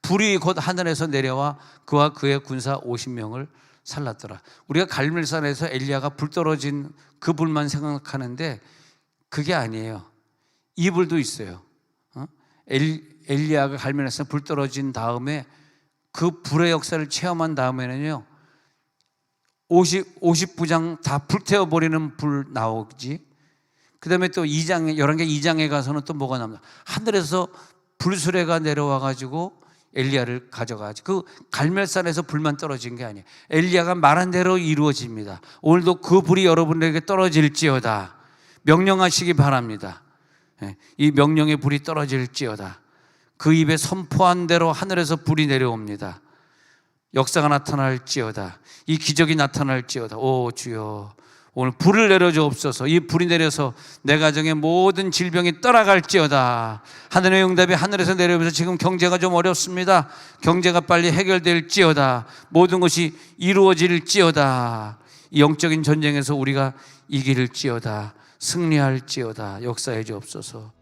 불이 곧 하늘에서 내려와 그와 그의 군사 50명을 살랐더라. 우리가 갈멜산에서 엘리야가 불 떨어진 그 불만 생각하는데 그게 아니에요. 이 불도 있어요. 엘리야가 갈멜산에서 불 떨어진 다음에 그 불의 역사를 체험한 다음에는요, 50부장 다 불태워버리는 불 나오지. 그 다음에 또 2장에, 11개 2장에 가서는 또 뭐가 나옵니다. 하늘에서 불수레가 내려와가지고 엘리야를 가져가지. 그 갈멜산에서 불만 떨어진 게 아니에요. 엘리야가 말한 대로 이루어집니다. 오늘도 그 불이 여러분에게 떨어질지어다. 명령하시기 바랍니다. 이 명령의 불이 떨어질지어다. 그 입에 선포한 대로 하늘에서 불이 내려옵니다. 역사가 나타날지어다. 이 기적이 나타날지어다. 오 주여, 오늘 불을 내려주옵소서. 이 불이 내려서 내 가정의 모든 질병이 떠나갈지어다. 하늘의 응답이 하늘에서 내려오면서 지금 경제가 좀 어렵습니다. 경제가 빨리 해결될지어다. 모든 것이 이루어질지어다. 이 영적인 전쟁에서 우리가 이길지어다. 승리할지어다. 역사해 주옵소서.